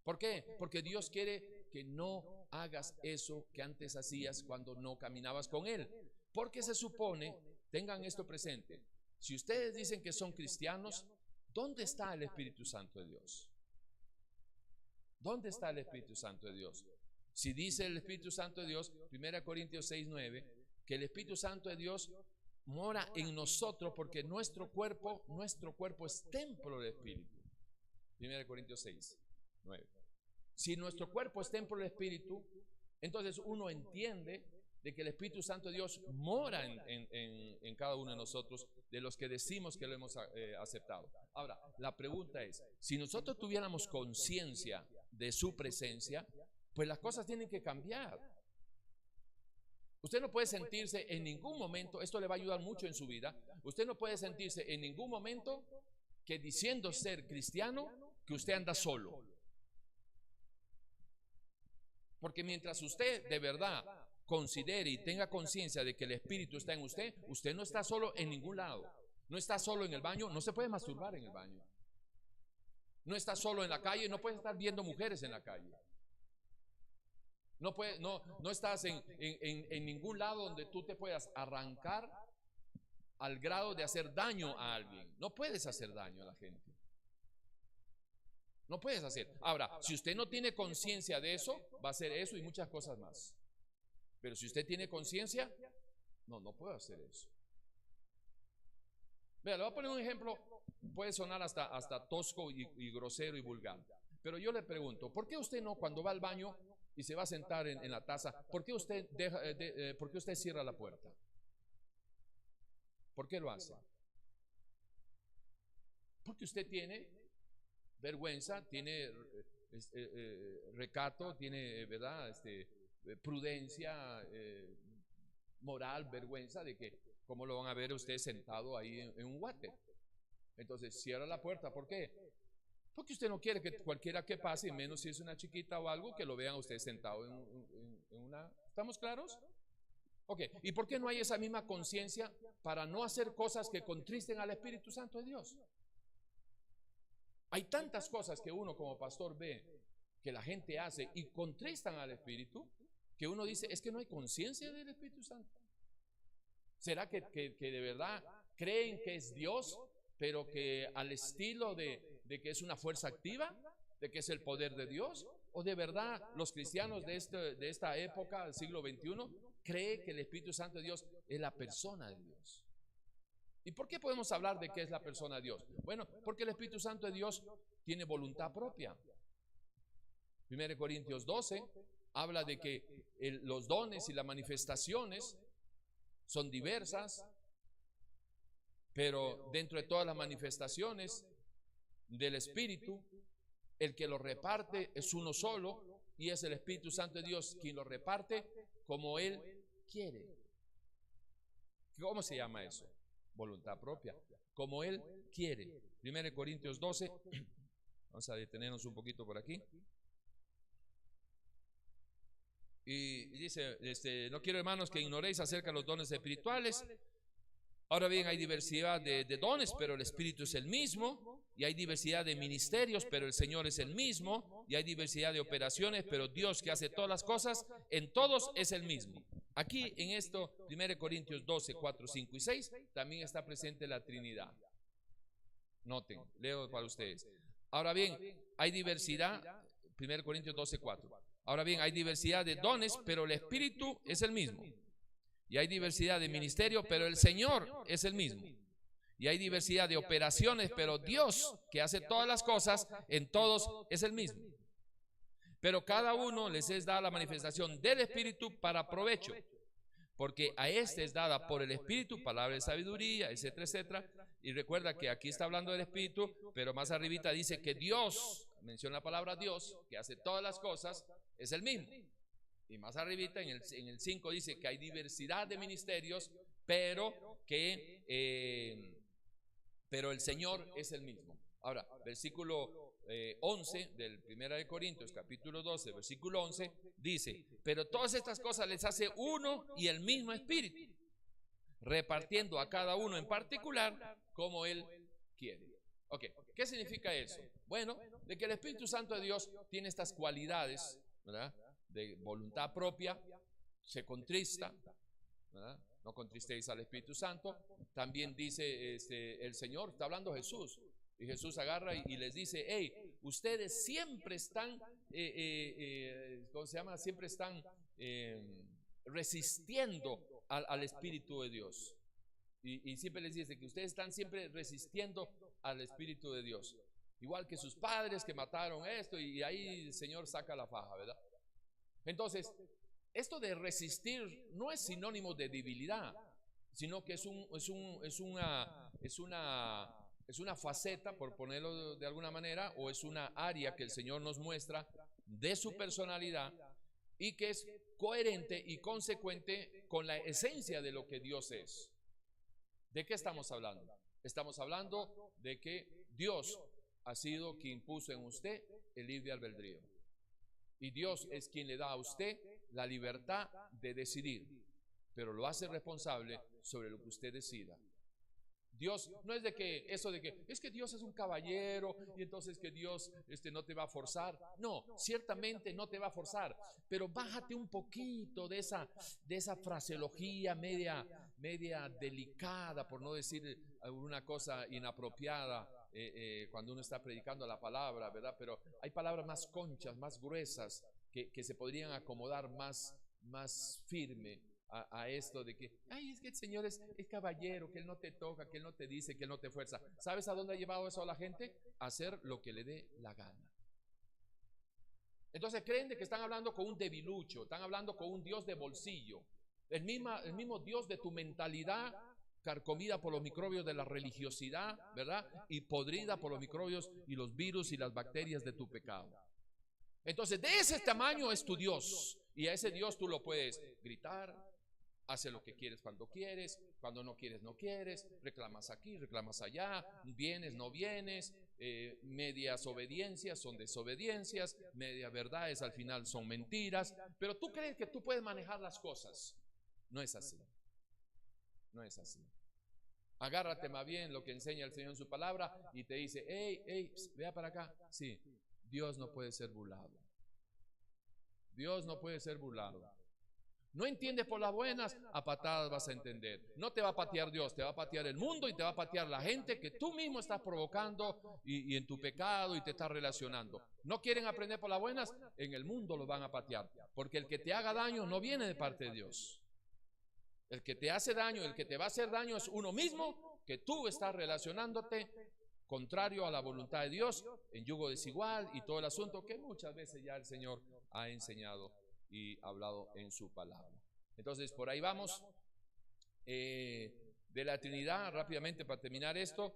¿Por qué? Porque Dios quiere que no hagas eso que antes hacías cuando no caminabas con Él. Porque se supone, tengan esto presente, si ustedes dicen que son cristianos, ¿dónde está el Espíritu Santo de Dios? ¿Dónde está el Espíritu Santo de Dios? Si dice el Espíritu Santo de Dios, 1 Corintios 6:9, que el Espíritu Santo de Dios mora en nosotros porque nuestro cuerpo es templo del Espíritu. 1 Corintios 6:9. Si nuestro cuerpo es templo del Espíritu, entonces uno entiende de que el Espíritu Santo de Dios mora en cada uno de nosotros, de los que decimos que lo hemos aceptado. Ahora, la pregunta es, si nosotros tuviéramos conciencia de su presencia, pues las cosas tienen que cambiar. Usted no puede sentirse en ningún momento, esto le va a ayudar mucho en su vida, usted no puede sentirse en ningún momento que diciendo ser cristiano, que usted anda solo. Porque mientras usted de verdad considere y tenga conciencia de que el Espíritu está en usted, usted no está solo en ningún lado. No está solo en el baño, no se puede masturbar en el baño. No está solo en la calle, no puede estar viendo mujeres en la calle. No estás en ningún lado donde tú te puedas arrancar al grado de hacer daño a alguien. No puedes hacer daño a la gente. No puedes hacer. Ahora, si usted no tiene conciencia de eso, va a hacer eso y muchas cosas más. Pero si usted tiene conciencia, no puede hacer eso. Vea, le voy a poner un ejemplo, puede sonar hasta tosco y grosero y vulgar. Pero yo le pregunto, ¿por qué usted no, cuando va al baño y se va a sentar en la taza, ¿por qué usted cierra la puerta? ¿Por qué lo hace? Porque usted tiene vergüenza, tiene recato, tiene, ¿verdad? Prudencia, moral, vergüenza de que cómo lo van a ver usted sentado ahí en un water. Entonces cierra la puerta. ¿Por qué? Porque usted no quiere que cualquiera que pase, y menos si es una chiquita o algo, que lo vean a usted sentado en una... ¿Estamos claros? Ok, ¿y por qué no hay esa misma conciencia para no hacer cosas que contristen al Espíritu Santo de Dios? Hay tantas cosas que uno como pastor ve que la gente hace y contristan al Espíritu, que uno dice, es que no hay conciencia del Espíritu Santo. ¿Será que de verdad creen que es Dios, pero que al estilo de que es una fuerza activa, de que es el poder de Dios? ¿O de verdad los cristianos de esta época, del siglo XXI, creen que el Espíritu Santo de Dios es la persona de Dios? ¿Y por qué podemos hablar de qué es la persona de Dios? Bueno, porque el Espíritu Santo de Dios tiene voluntad propia. 1 Corintios 12 habla de que los dones y las manifestaciones son diversas, pero dentro de todas las manifestaciones del Espíritu, el que lo reparte es uno solo, y es el Espíritu Santo de Dios quien lo reparte como Él quiere. ¿Cómo se llama eso? Voluntad propia, como Él quiere. 1 Corintios 12, vamos a detenernos un poquito por aquí. Y dice, no quiero, hermanos, que ignoréis acerca de los dones espirituales. Ahora bien, hay diversidad de dones, pero el Espíritu es el mismo. Y hay diversidad de ministerios, pero el Señor es el mismo. Y hay diversidad de operaciones, pero Dios, que hace todas las cosas, en todos es el mismo. Aquí en esto, 1 Corintios 12, 4, 5 y 6, también está presente la Trinidad. Noten, leo para ustedes. Ahora bien, hay diversidad, 1 Corintios 12, 4. Ahora bien, hay diversidad de dones, pero el Espíritu es el mismo. Y hay diversidad de ministerios, pero el Señor es el mismo. Y hay diversidad de operaciones, pero Dios, que hace todas las cosas, en todos es el mismo. Pero cada uno les es dada la manifestación del Espíritu para provecho, porque a este es dada por el Espíritu palabra de sabiduría, etcétera, etcétera. Y recuerda que aquí está hablando del Espíritu, pero más arribita dice que Dios, menciona la palabra Dios, que hace todas las cosas, es el mismo. Y más arribita en el 5 dice que hay diversidad de ministerios, pero el Señor es el mismo. Ahora, versículo 11 del 1 Corintios, capítulo 12, versículo 11, dice, pero todas estas cosas les hace uno y el mismo Espíritu, repartiendo a cada uno en particular como Él quiere. Ok, ¿qué significa eso? Bueno, de que el Espíritu Santo de Dios tiene estas cualidades, ¿verdad?, de voluntad propia, se contrista, ¿verdad? No contristéis al Espíritu Santo. También dice el Señor, está hablando Jesús, y Jesús agarra y les dice, hey, ustedes siempre están, ¿cómo se llama? Siempre están resistiendo al Espíritu de Dios. Y siempre les dice que ustedes están siempre resistiendo al Espíritu de Dios. Igual que sus padres que mataron esto, y ahí el Señor saca la faja, ¿verdad? Entonces, esto de resistir no es sinónimo de debilidad, sino que es una faceta, por ponerlo de alguna manera, o es una área que el Señor nos muestra de su personalidad y que es coherente y consecuente con la esencia de lo que Dios es. ¿De qué estamos hablando? Estamos hablando de que Dios ha sido quien puso en usted el libre albedrío. Y Dios es quien le da a usted la libertad de decidir, pero lo hace responsable sobre lo que usted decida. Dios no es de que eso de que es que Dios es un caballero y entonces que Dios no te va a forzar. No, ciertamente no te va a forzar, pero bájate un poquito de esa fraseología media delicada, por no decir una cosa inapropiada. Cuando uno está predicando la palabra, ¿verdad? Pero hay palabras más conchas, más gruesas, que se podrían acomodar más firme a esto de que, ay, es que el Señor es caballero, que Él no te toca, que Él no te dice, que Él no te fuerza. ¿Sabes a dónde ha llevado eso a la gente? A hacer lo que le dé la gana. Entonces creen de que están hablando con un debilucho, están hablando con un Dios de bolsillo, el mismo Dios de tu mentalidad, carcomida por los microbios de la religiosidad, ¿verdad? Y podrida por los microbios y los virus y las bacterias de tu pecado. Entonces, de ese tamaño es tu Dios. Y a ese Dios tú lo puedes gritar, Hace lo que quieres, cuando no quieres, no quieres, reclamas aquí, reclamas allá, vienes, no vienes, medias obediencias son desobediencias, medias verdades al final son mentiras, pero tú crees que tú puedes manejar las cosas. No es así, no es así. Agárrate más bien lo que enseña el Señor en su palabra y te dice, hey, vea para acá. Sí, Dios no puede ser burlado. Dios no puede ser burlado. No entiendes por las buenas, a patadas vas a entender. No te va a patear Dios, te va a patear el mundo y te va a patear la gente que tú mismo estás provocando y en tu pecado y te estás relacionando. ¿No quieren aprender por las buenas? En el mundo lo van a patear, porque el que te haga daño no viene de parte de Dios. El que te hace daño, el que te va a hacer daño es uno mismo, que tú estás relacionándote contrario a la voluntad de Dios, en yugo desigual y todo el asunto que muchas veces ya el Señor ha enseñado y hablado en su palabra. Entonces, por ahí vamos. De la Trinidad, rápidamente para terminar esto,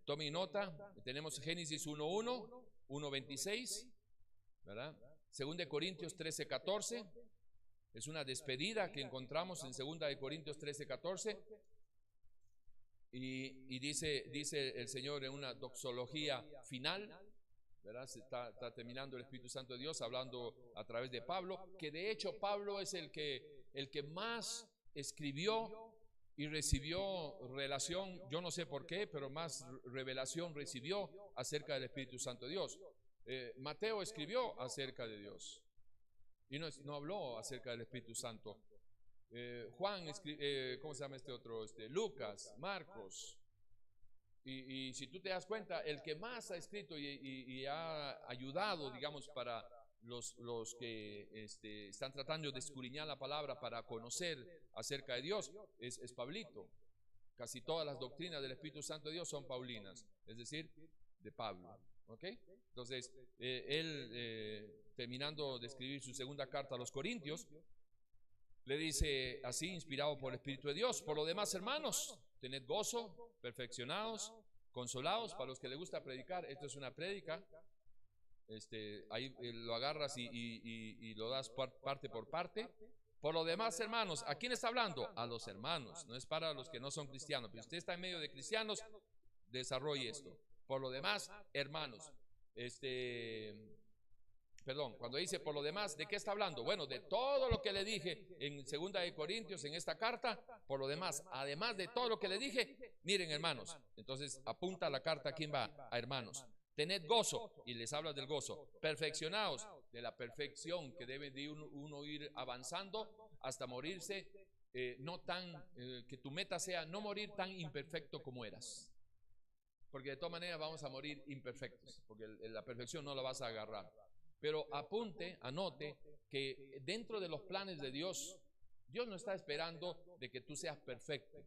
tome nota, tenemos Génesis 1:1, 1:26, ¿verdad? 2 Corintios 13:14, es una despedida que encontramos en 2 Corintios 13:14, y dice el Señor en una doxología final, ¿verdad? Se está terminando el Espíritu Santo de Dios hablando a través de Pablo, que de hecho Pablo es el que más escribió y recibió relación, yo no sé por qué, pero más revelación recibió acerca del Espíritu Santo de Dios. Mateo escribió acerca de Dios y no habló acerca del Espíritu Santo. Juan, ¿cómo se llama este otro? Lucas, Marcos. Y si tú te das cuenta, el que más ha escrito y ha ayudado, digamos, para los que están tratando de escudriñar la palabra para conocer acerca de Dios, es Pablito. Casi todas las doctrinas del Espíritu Santo de Dios son paulinas, es decir, de Pablo. ¿Ok? Entonces, él, terminando de escribir su segunda carta a los Corintios, le dice así, inspirado por el Espíritu de Dios: por lo demás, hermanos, tened gozo, perfeccionados, consolados. Para los que les gusta predicar, esto es una prédica. Ahí lo agarras y lo das parte por parte. Por lo demás, hermanos, ¿a quién está hablando? A los hermanos, no es para los que no son cristianos. Pero usted está en medio de cristianos, desarrolle esto. Por lo demás, hermanos, perdón, cuando dice por lo demás, ¿de qué está hablando? Bueno, de todo lo que le dije en 2 Corintios, en esta carta. Por lo demás, además de todo lo que le dije, miren, hermanos, entonces apunta la carta, ¿a quién va? A hermanos. Tened gozo, y les habla del gozo. Perfeccionaos, de la perfección que debe de uno ir avanzando hasta morirse, que tu meta sea no morir tan imperfecto como eras. Porque de todas maneras vamos a morir imperfectos, porque la perfección no la vas a agarrar. Pero anote que dentro de los planes de Dios, Dios no está esperando de que tú seas perfecto,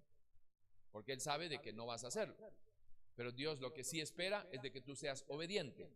porque Él sabe de que no vas a hacerlo. Pero Dios lo que sí espera es de que tú seas obediente,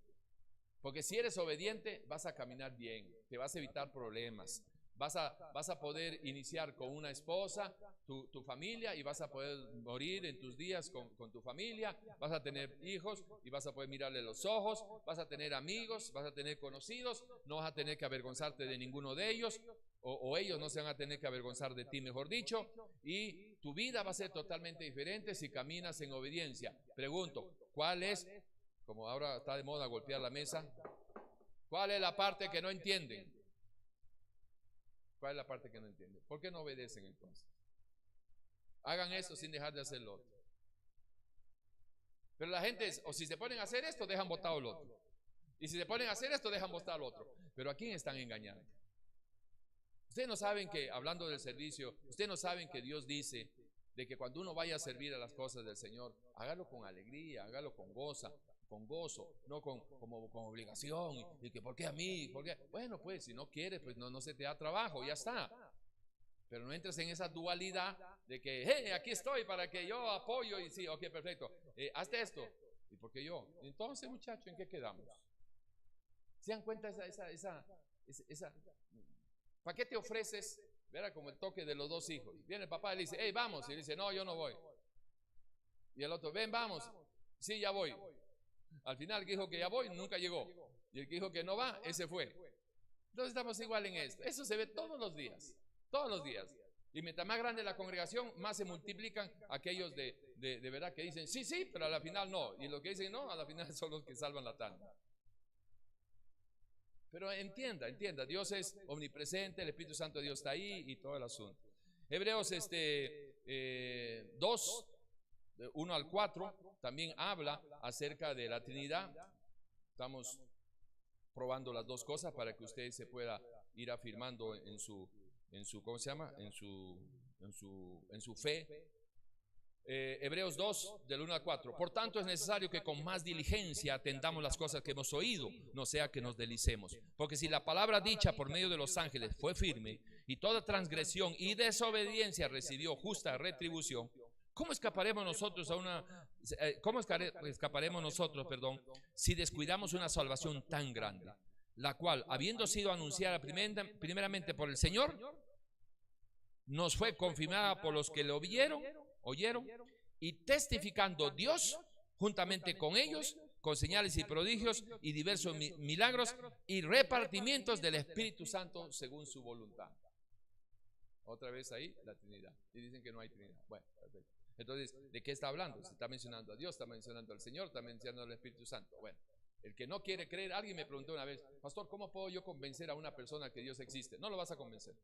porque si eres obediente vas a caminar bien, te vas a evitar problemas, vas a poder iniciar con una esposa tu familia, y vas a poder morir en tus días con tu familia, vas a tener hijos y vas a poder mirarle los ojos, vas a tener amigos, vas a tener conocidos, no vas a tener que avergonzarte de ninguno de ellos, o ellos no se van a tener que avergonzar de ti, mejor dicho, y tu vida va a ser totalmente diferente si caminas en obediencia. Pregunto, ¿cuál es, como ahora está de moda golpear la mesa, cuál es la parte que no entienden? ¿Cuál es la parte que no entienden? ¿Por qué no obedecen entonces? Hagan eso sin dejar de hacer lo otro. Pero la gente o si se ponen a hacer esto, dejan botado el otro. Y si se ponen a hacer esto, dejan botado al otro. Pero ¿a quién están engañando? Ustedes no saben que, hablando del servicio, ustedes no saben que Dios dice de que cuando uno vaya a servir a las cosas del Señor, hágalo con alegría, hágalo con gozo, no con obligación, y que ¿por qué a mí? ¿Por qué? Bueno, pues si no quieres, pues no se te da trabajo, ya está. Pero no entres en esa dualidad de que, hey, aquí estoy para que yo apoyo, y sí, ok, perfecto, hazte esto, ¿y por qué yo? Entonces, muchachos, ¿en qué quedamos? ¿Se dan cuenta esa ¿para qué te ofreces? Verá como el toque de los dos hijos. Viene el papá y le dice, hey, vamos, y él dice, no, yo no voy. Y el otro, ven, vamos, sí, ya voy. Al final el que dijo que ya voy nunca llegó, y el que dijo que no va, ese fue. Entonces estamos igual en esto. Eso se ve todos los días, Y mientras más grande la congregación, más se multiplican aquellos de verdad que dicen sí, sí, pero a la final no. Y los que dicen no, a la final son los que salvan la tanda. Pero entienda, Dios es omnipresente, el Espíritu Santo de Dios está ahí y todo el asunto. Hebreos 2, 1 al 4, también habla acerca de la Trinidad. Estamos probando las dos cosas para que usted se pueda ir afirmando en su ¿cómo se llama? En su fe. Hebreos 2, del 1 al 4. Por tanto es necesario que con más diligencia atendamos las cosas que hemos oído, no sea que nos deslicemos. Porque si la palabra dicha por medio de los ángeles fue firme, y toda transgresión y desobediencia recibió justa retribución, ¿cómo escaparemos nosotros si descuidamos una salvación tan grande, la cual, habiendo sido anunciada primeramente por el Señor, nos fue confirmada por los que lo oyeron, y testificando Dios juntamente con ellos, con señales y prodigios y diversos milagros y repartimientos del Espíritu Santo según su voluntad? Otra vez ahí la Trinidad. Y dicen que no hay Trinidad. Bueno, perfecto. Entonces, ¿de qué está hablando? Se está mencionando a Dios, está mencionando al Señor, está mencionando al Espíritu Santo. Bueno, el que no quiere creer, alguien me preguntó una vez, pastor, ¿cómo puedo yo convencer a una persona que Dios existe? No lo vas a convencer.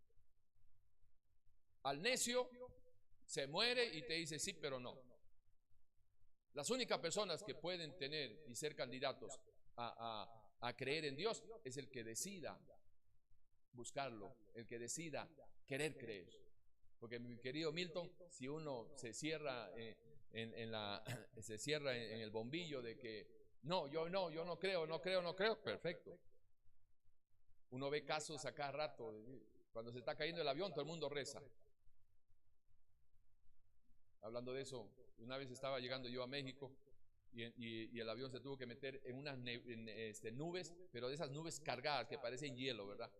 Al necio se muere y te dice sí, pero no. Las únicas personas que pueden tener y ser candidatos a creer en Dios es el que decida buscarlo, el que decida querer creer. Porque mi querido Milton, si uno se cierra se cierra en el bombillo de que yo no creo, perfecto. Uno ve casos a cada rato, cuando se está cayendo el avión, todo el mundo reza. Hablando de eso, una vez estaba llegando yo a México y el avión se tuvo que meter en unas nubes, pero de esas nubes cargadas que parecen hielo, ¿verdad?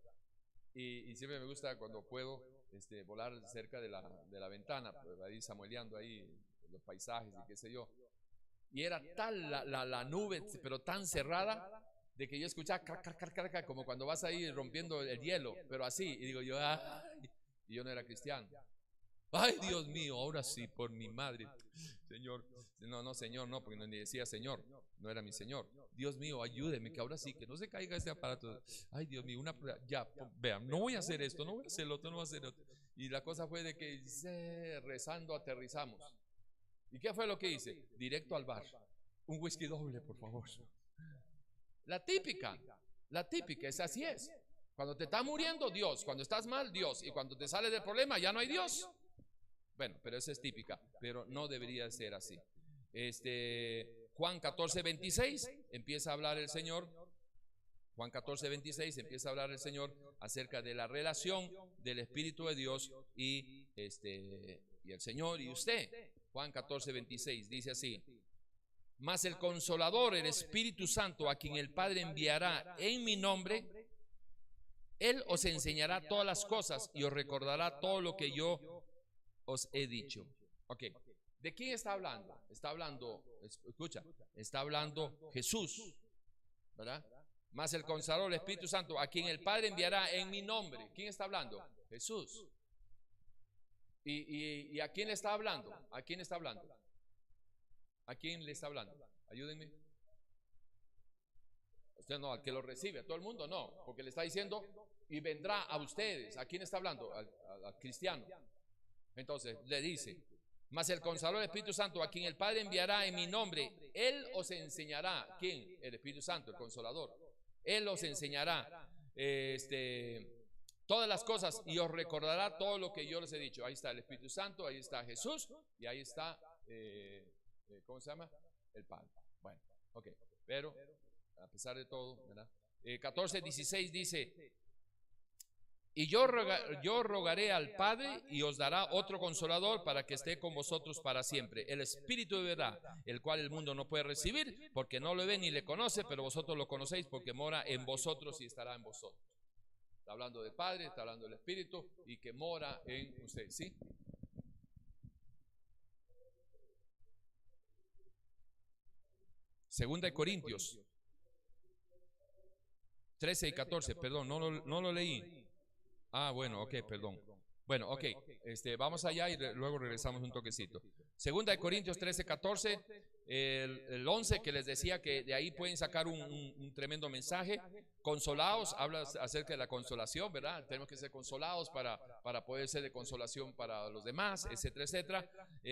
Y siempre me gusta cuando puedo volar cerca de la ventana, pues, ahí samueleando ahí los paisajes y qué sé yo. Y era tal la nube, pero tan cerrada, de que yo escuchaba como cuando vas ahí rompiendo el hielo, pero así, y digo yo, ¡ay! Y yo no era cristiano. Ay, Dios mío, ahora sí, por mi madre, Señor. No, Señor, no, porque no ni decía Señor, no era mi Señor. Dios mío, ayúdeme, que ahora sí, que no se caiga este aparato. Ay, Dios mío, ya, vean, no voy a hacer esto, no voy a hacer lo otro, no voy a hacer otro. Y la cosa fue de que rezando aterrizamos. ¿Y qué fue lo que hice? Directo al bar. Un whisky doble, por favor. La típica, así es. Cuando te está muriendo, Dios. Cuando estás mal, Dios. Y cuando te sales del problema, ya no hay Dios. Bueno, pero esa es típica, pero no debería ser así. Juan 14:26 empieza a hablar el Señor. Juan 14:26 empieza a hablar el Señor acerca de la relación del Espíritu de Dios y el Señor y usted. Juan 14:26 dice así: mas el Consolador, el Espíritu Santo, a quien el Padre enviará en mi nombre, Él os enseñará todas las cosas y os recordará todo lo que yo os he dicho. Ok, ¿de quién está hablando? Está hablando, escucha, está hablando Jesús, ¿verdad? Más el Consolador, el Espíritu Santo, a quien el Padre enviará en mi nombre. ¿Quién está hablando? Jesús. ¿Y a quién le está hablando? ¿A quién está hablando? ¿A quién le está hablando? Ayúdenme. Usted no, al que lo recibe, a todo el mundo no, porque le está diciendo y vendrá a ustedes. ¿A quién está hablando? Al cristiano. Entonces le dice: mas el Consolador, el Espíritu Santo, a quien el Padre enviará en mi nombre, Él os enseñará. ¿Quién? El Espíritu Santo, el Consolador. Él os enseñará todas las cosas y os recordará todo lo que yo les he dicho. Ahí está el Espíritu Santo, ahí está Jesús y ahí está ¿cómo se llama? El Padre. Bueno, ok, pero a pesar de todo, ¿verdad? 14:16 dice: y yo rogaré al Padre y os dará otro Consolador para que esté con vosotros para siempre, el Espíritu de verdad, el cual el mundo no puede recibir porque no lo ve ni le conoce, pero vosotros lo conocéis porque mora en vosotros y estará en vosotros. Está hablando del Padre, está hablando del Espíritu y que mora en usted, ¿sí? Segunda de Corintios 13 y 14, perdón, no lo leí. Ah, bueno, ok, perdón. Bueno, ok, vamos allá y luego regresamos un toquecito. Segunda de Corintios 13, 14, el 11 que les decía que de ahí pueden sacar un tremendo mensaje. Consolados, habla acerca de la consolación, ¿verdad? Tenemos que ser consolados para poder ser de consolación para los demás, etcétera, etcétera.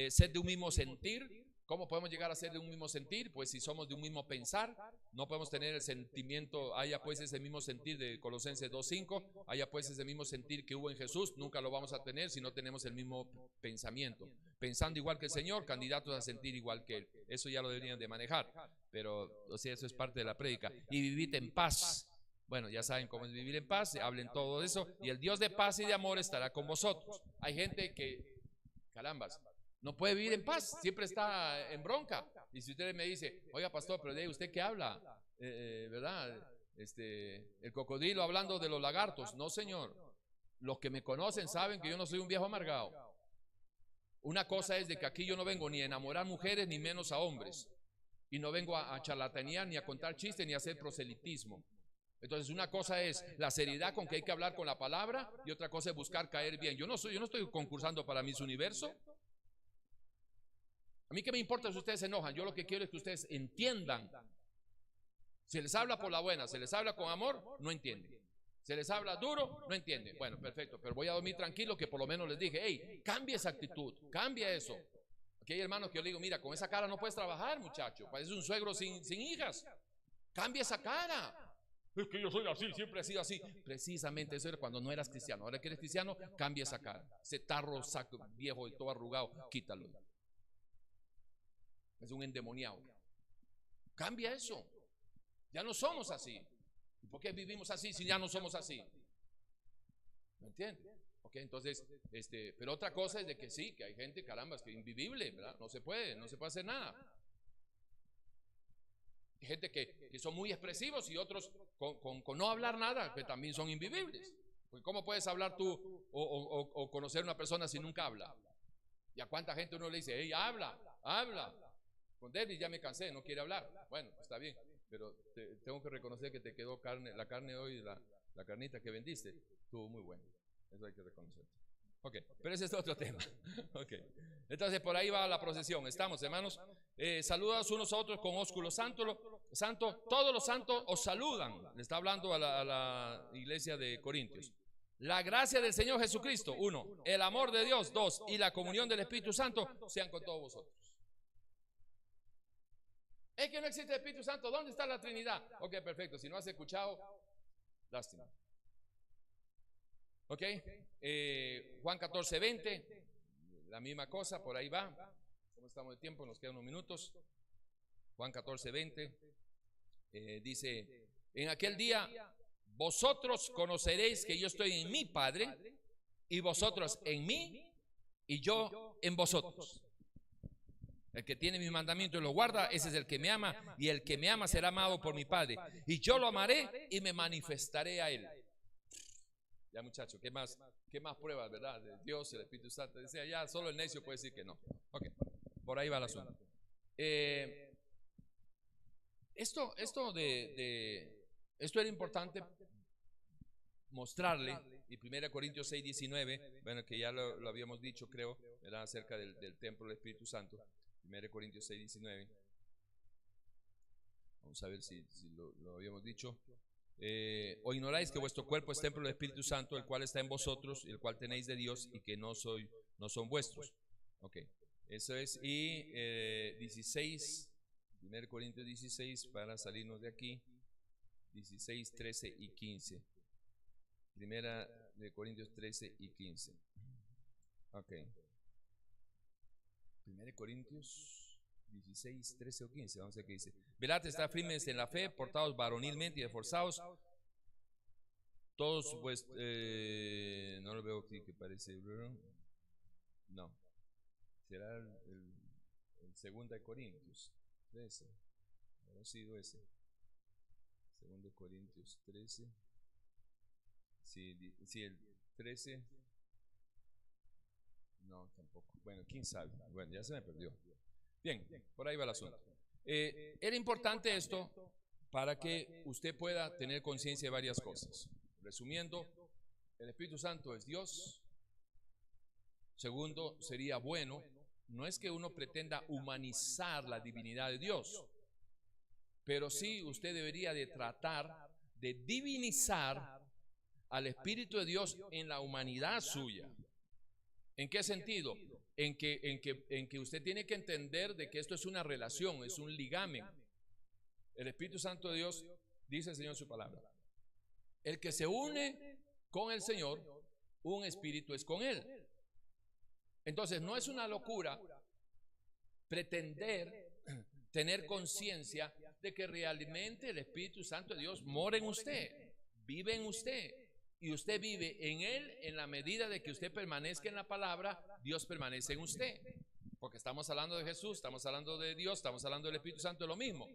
Ser de un mismo sentir. ¿Cómo podemos llegar a ser de un mismo sentir? Pues si somos de un mismo pensar, no podemos tener el sentimiento, haya pues ese mismo sentir de Colosenses 2:5, haya pues ese mismo sentir que hubo en Jesús, nunca lo vamos a tener si no tenemos el mismo pensamiento. Pensando igual que el Señor, candidatos a sentir igual que Él. Eso ya lo deberían de manejar, pero o sea, eso es parte de la prédica. Y vivid en paz. Bueno, ya saben cómo es vivir en paz, hablen todo eso, y el Dios de paz y de amor estará con vosotros. Hay gente que, carambas, no puede vivir en paz, siempre está en bronca. Y si usted me dice, oiga pastor, pero de usted qué habla, ¿verdad? El cocodrilo hablando de los lagartos. No, señor, los que me conocen saben que yo no soy un viejo amargado. Una cosa es de que aquí yo no vengo ni a enamorar mujeres ni menos a hombres, y no vengo a charlatanear ni a contar chistes ni a hacer proselitismo. Entonces una cosa es la seriedad con que hay que hablar con la palabra, y otra cosa es buscar caer bien. Yo no estoy concursando para Miss Universo. A mí qué me importa si ustedes se enojan. Yo lo que quiero es que ustedes entiendan. Si les habla por la buena, se les habla con amor, no entienden. Se les habla duro, no entienden. Bueno, perfecto, pero voy a dormir tranquilo, que por lo menos les dije, hey, cambia esa actitud, cambia eso. Aquí hay hermanos que yo le digo, mira, con esa cara no puedes trabajar, muchacho. Pareces un suegro sin hijas. Cambia esa cara. Es que yo soy así, siempre he sido así. Precisamente eso era cuando no eras cristiano. Ahora que eres cristiano, cambia esa cara. Ese tarro saco, viejo y todo arrugado, quítalo. Es un endemoniado. Cambia eso. Ya no somos así. ¿Y por qué vivimos así si ya no somos así? ¿Me entiendes? Ok, entonces, pero otra cosa es de que sí, que hay gente, caramba, es que invivible, ¿verdad? No se puede hacer nada. Hay gente que son muy expresivos y otros con no hablar nada, que también son invivibles. Porque ¿cómo puedes hablar tú o conocer a una persona si nunca habla? ¿Y a cuánta gente uno le dice, hey, habla? Con David ya me cansé, no quiere hablar. Bueno, está bien, pero tengo que reconocer que te quedó la carne hoy, la carnita que vendiste, estuvo muy buena. Eso hay que reconocer. Ok, pero ese es otro tema. Ok, entonces por ahí va la procesión. Estamos, hermanos. Saludados unos a otros con ósculo santo. Todos los santos os saludan. Le está hablando a la iglesia de Corintios. La gracia del Señor Jesucristo, 1. El amor de Dios, 2. Y la comunión del Espíritu Santo sean con todos vosotros. Es que no existe el Espíritu Santo. ¿Dónde está la Trinidad? Ok, perfecto. Si no has escuchado, lástima. Ok, Juan 14, 20, la misma cosa, por ahí va. ¿Cómo estamos de tiempo? Nos quedan unos minutos. Juan 14, 20 dice: en aquel día vosotros conoceréis que yo estoy en mi Padre, y vosotros en mí, y yo en vosotros. El que tiene mis mandamientos y los guarda, ese es el que me ama, y el que me ama será amado por mi Padre, y yo lo amaré y me manifestaré a él. Ya, muchachos, ¿qué más pruebas, verdad? De Dios, el Espíritu Santo. Decía, ya solo el necio puede decir que no. Ok, por ahí va el asunto. Esto era importante mostrarle. Y 1 Corintios 6, 19, bueno, que ya lo habíamos dicho, creo, ¿verdad? Acerca del templo del Espíritu Santo. 1 Corintios 6, 19. Vamos a ver si lo habíamos dicho. O ignoráis que vuestro cuerpo es templo del Espíritu Santo, el cual está en vosotros, y el cual tenéis de Dios, y que no son vuestros. Ok, eso es. Y 16, 1 Corintios 16, para salirnos de aquí, 16, 13 y 15. 1 Corintios 13 y 15. Ok. 1 Corintios 16, 13 o 15, vamos a ver qué dice. Velad, está firmes en la fe, portados varonilmente y esforzados. Todos pues, no lo veo aquí que parece, no, será el 2 de Corintios 13, habrá sido ese, 2 de Corintios 13, sí, el 13, no, tampoco, bueno, quién sabe, bueno, ya se me perdió. Bien, por ahí va el asunto. Era importante esto para que usted pueda tener conciencia de varias cosas. Resumiendo, el Espíritu Santo es Dios, Segundo, sería bueno, no es que uno pretenda humanizar la divinidad de Dios, pero sí usted debería de tratar de divinizar al Espíritu de Dios en la humanidad suya. ¿En qué sentido? En que usted tiene que entender de que esto es una relación, es un ligamen. El Espíritu Santo de Dios, dice el Señor en su palabra, el que se une con el Señor, un espíritu es con Él. Entonces no es una locura pretender tener conciencia de que realmente el Espíritu Santo de Dios mora en usted, vive en usted, y usted vive en Él en la medida de que usted permanezca en la palabra. Dios permanece en usted, porque estamos hablando de Jesús, estamos hablando de Dios, estamos hablando del Espíritu Santo, es lo mismo.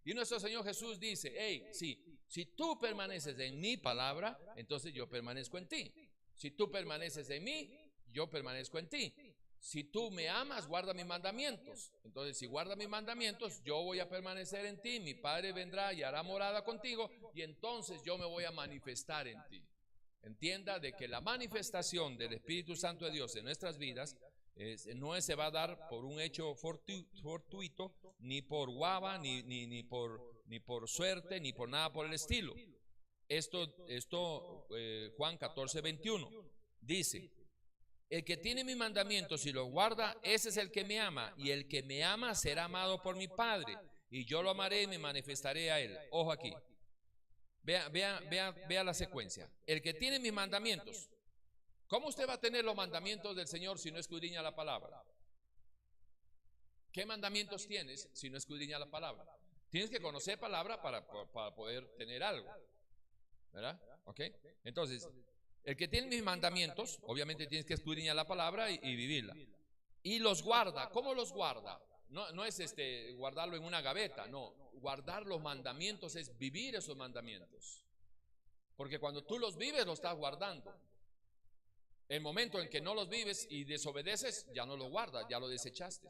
Y nuestro Señor Jesús dice, hey, sí, si tú permaneces en mi palabra, entonces yo permanezco en ti. Si tú permaneces en mí, yo permanezco en ti. Si tú me amas, guarda mis mandamientos. Entonces, si guarda mis mandamientos, yo voy a permanecer en ti. Mi Padre vendrá y hará morada contigo, y entonces yo me voy a manifestar en ti. Entienda de que la manifestación del Espíritu Santo de Dios en nuestras vidas no se va a dar por un hecho fortuito, ni por guava, ni por suerte, ni por nada por el estilo. Juan 14:21 dice: el que tiene mis mandamientos y los guarda, ese es el que me ama, y el que me ama será amado por mi Padre, y yo lo amaré y me manifestaré a él. Ojo aquí, vea la secuencia. El que tiene mis mandamientos. ¿Cómo usted va a tener los mandamientos del Señor si no escudriña la palabra? ¿Qué mandamientos tienes si no escudriña la palabra? Tienes que conocer palabra para poder tener algo, ¿verdad? ¿Ok? Entonces, el que tiene mis mandamientos, obviamente tienes que escudriñar la palabra y vivirla. Y los guarda. ¿Cómo los guarda? No es guardarlo en una gaveta, no. Guardar los mandamientos es vivir esos mandamientos. Porque cuando tú los vives, los estás guardando. El momento en que no los vives y desobedeces, ya no lo guardas, ya lo desechaste.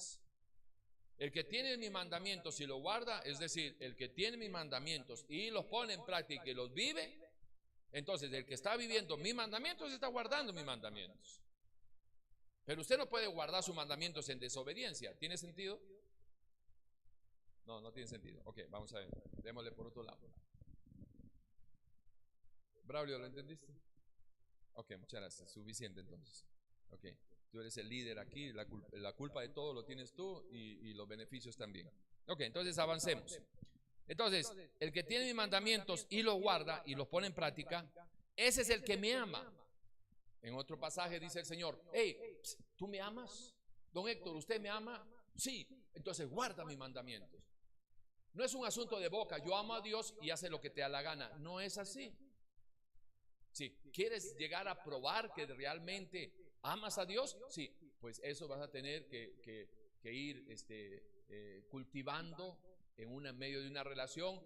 El que tiene mis mandamientos y lo guarda, es decir, el que tiene mis mandamientos y los pone en práctica y los vive, entonces el que está viviendo mis mandamientos está guardando mis mandamientos. Pero usted no puede guardar sus mandamientos en desobediencia. ¿Tiene sentido? No, no tiene sentido. Ok, vamos a ver. Démosle por otro lado. Braulio, ¿lo entendiste? Ok, muchas gracias. Suficiente entonces. Ok, tú eres el líder aquí. La culpa de todo lo tienes tú y los beneficios también. Ok, entonces avancemos. Entonces, el que tiene mis mandamientos y los guarda y los pone en práctica, ese es el que me ama. En otro pasaje dice el Señor: hey, ¿tú me amas? Don Héctor, ¿usted me ama? Sí, entonces guarda mis mandamientos. No es un asunto de boca, yo amo a Dios y hace lo que te da la gana. No es así. Si quieres llegar a probar que realmente amas a Dios, sí, pues eso vas a tener que ir cultivando en medio de una relación,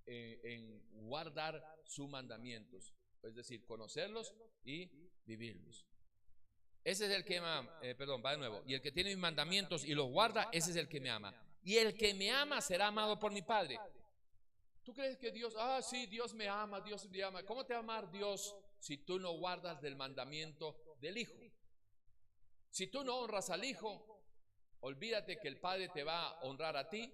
en guardar sus mandamientos, es decir, conocerlos y vivirlos. Ese es el que ama, va de nuevo. Y el que tiene mis mandamientos y los guarda, ese es el que me ama. Y el que me ama será amado por mi Padre. ¿Tú crees que Dios, sí, Dios me ama, Dios me ama? ¿Cómo te va a amar Dios si tú no guardas del mandamiento del Hijo? Si tú no honras al Hijo, olvídate que el Padre te va a honrar a ti.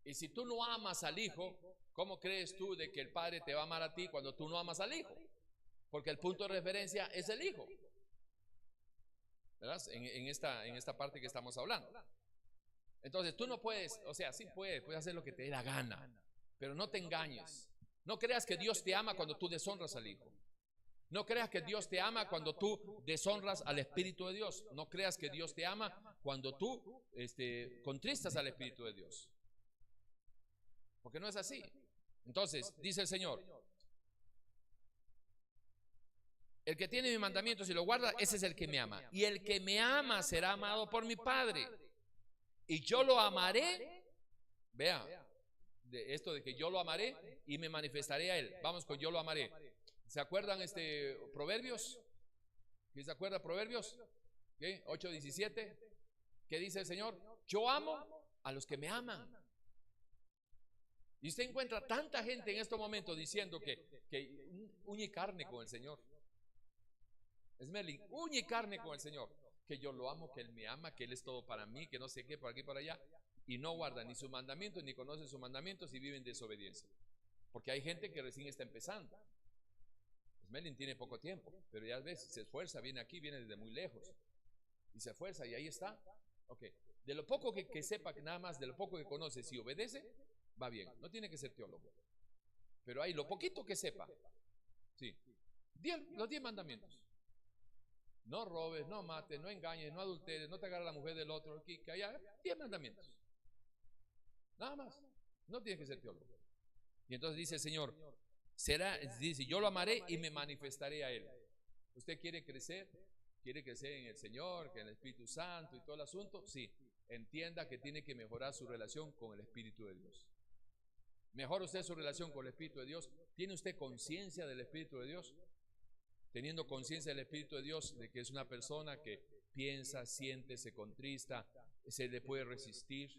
Y si tú no amas al Hijo, ¿cómo crees tú de que el Padre te va a amar a ti cuando tú no amas al Hijo? Porque el punto de referencia es el Hijo, ¿verdad? En esta parte que estamos hablando. Entonces tú no puedes, o sea, sí puedes hacer lo que te dé la gana, pero no te engañes. No creas que Dios te ama cuando tú deshonras al Hijo. No creas que Dios te ama cuando tú deshonras al Espíritu de Dios. No creas que Dios te ama cuando tú contristas al Espíritu de Dios. Porque no es así. Entonces, dice el Señor: el que tiene mis mandamientos y lo guarda, ese es el que me ama. Y el que me ama será amado por mi Padre. Y yo lo amaré. Vea, esto de que yo lo amaré y me manifestaré a él. Vamos con yo lo amaré. ¿Se acuerdan Proverbios? ¿Quién se acuerda Proverbios? 8:17. ¿Qué dice el Señor? Yo amo a los que me aman. Y usted encuentra tanta gente en estos momentos diciendo que uña y carne con el Señor. Es Merlin, uña y carne con el Señor. que yo lo amo, que Él me ama, que Él es todo para mí, que no sé qué, por aquí, por allá, y no guardan ni sus mandamientos, ni conocen sus mandamientos y viven en desobediencia. Porque hay gente que recién está empezando. Melin tiene poco tiempo, pero ya ves, se esfuerza, viene aquí, viene desde muy lejos, y se esfuerza, y ahí está. Ok, de lo poco que sepa, nada más de lo poco que conoce, si obedece, va bien, no tiene que ser teólogo, pero hay lo poquito que sepa, sí, los 10 mandamientos: no robes, no mates, no engañes, no adulteres, no te agarres a la mujer del otro, que haya 10 mandamientos, nada más, no tiene que ser teólogo. Y entonces dice el Señor, dice, yo lo amaré y me manifestaré a Él. ¿Usted quiere crecer? ¿Quiere crecer en el Señor, que en el Espíritu Santo y todo el asunto? Sí, entienda que tiene que mejorar su relación con el Espíritu de Dios. ¿Mejora usted su relación con el Espíritu de Dios? ¿Tiene usted conciencia del Espíritu de Dios? Teniendo conciencia del Espíritu de Dios, de que es una persona que piensa, siente, se contrista, se le puede resistir.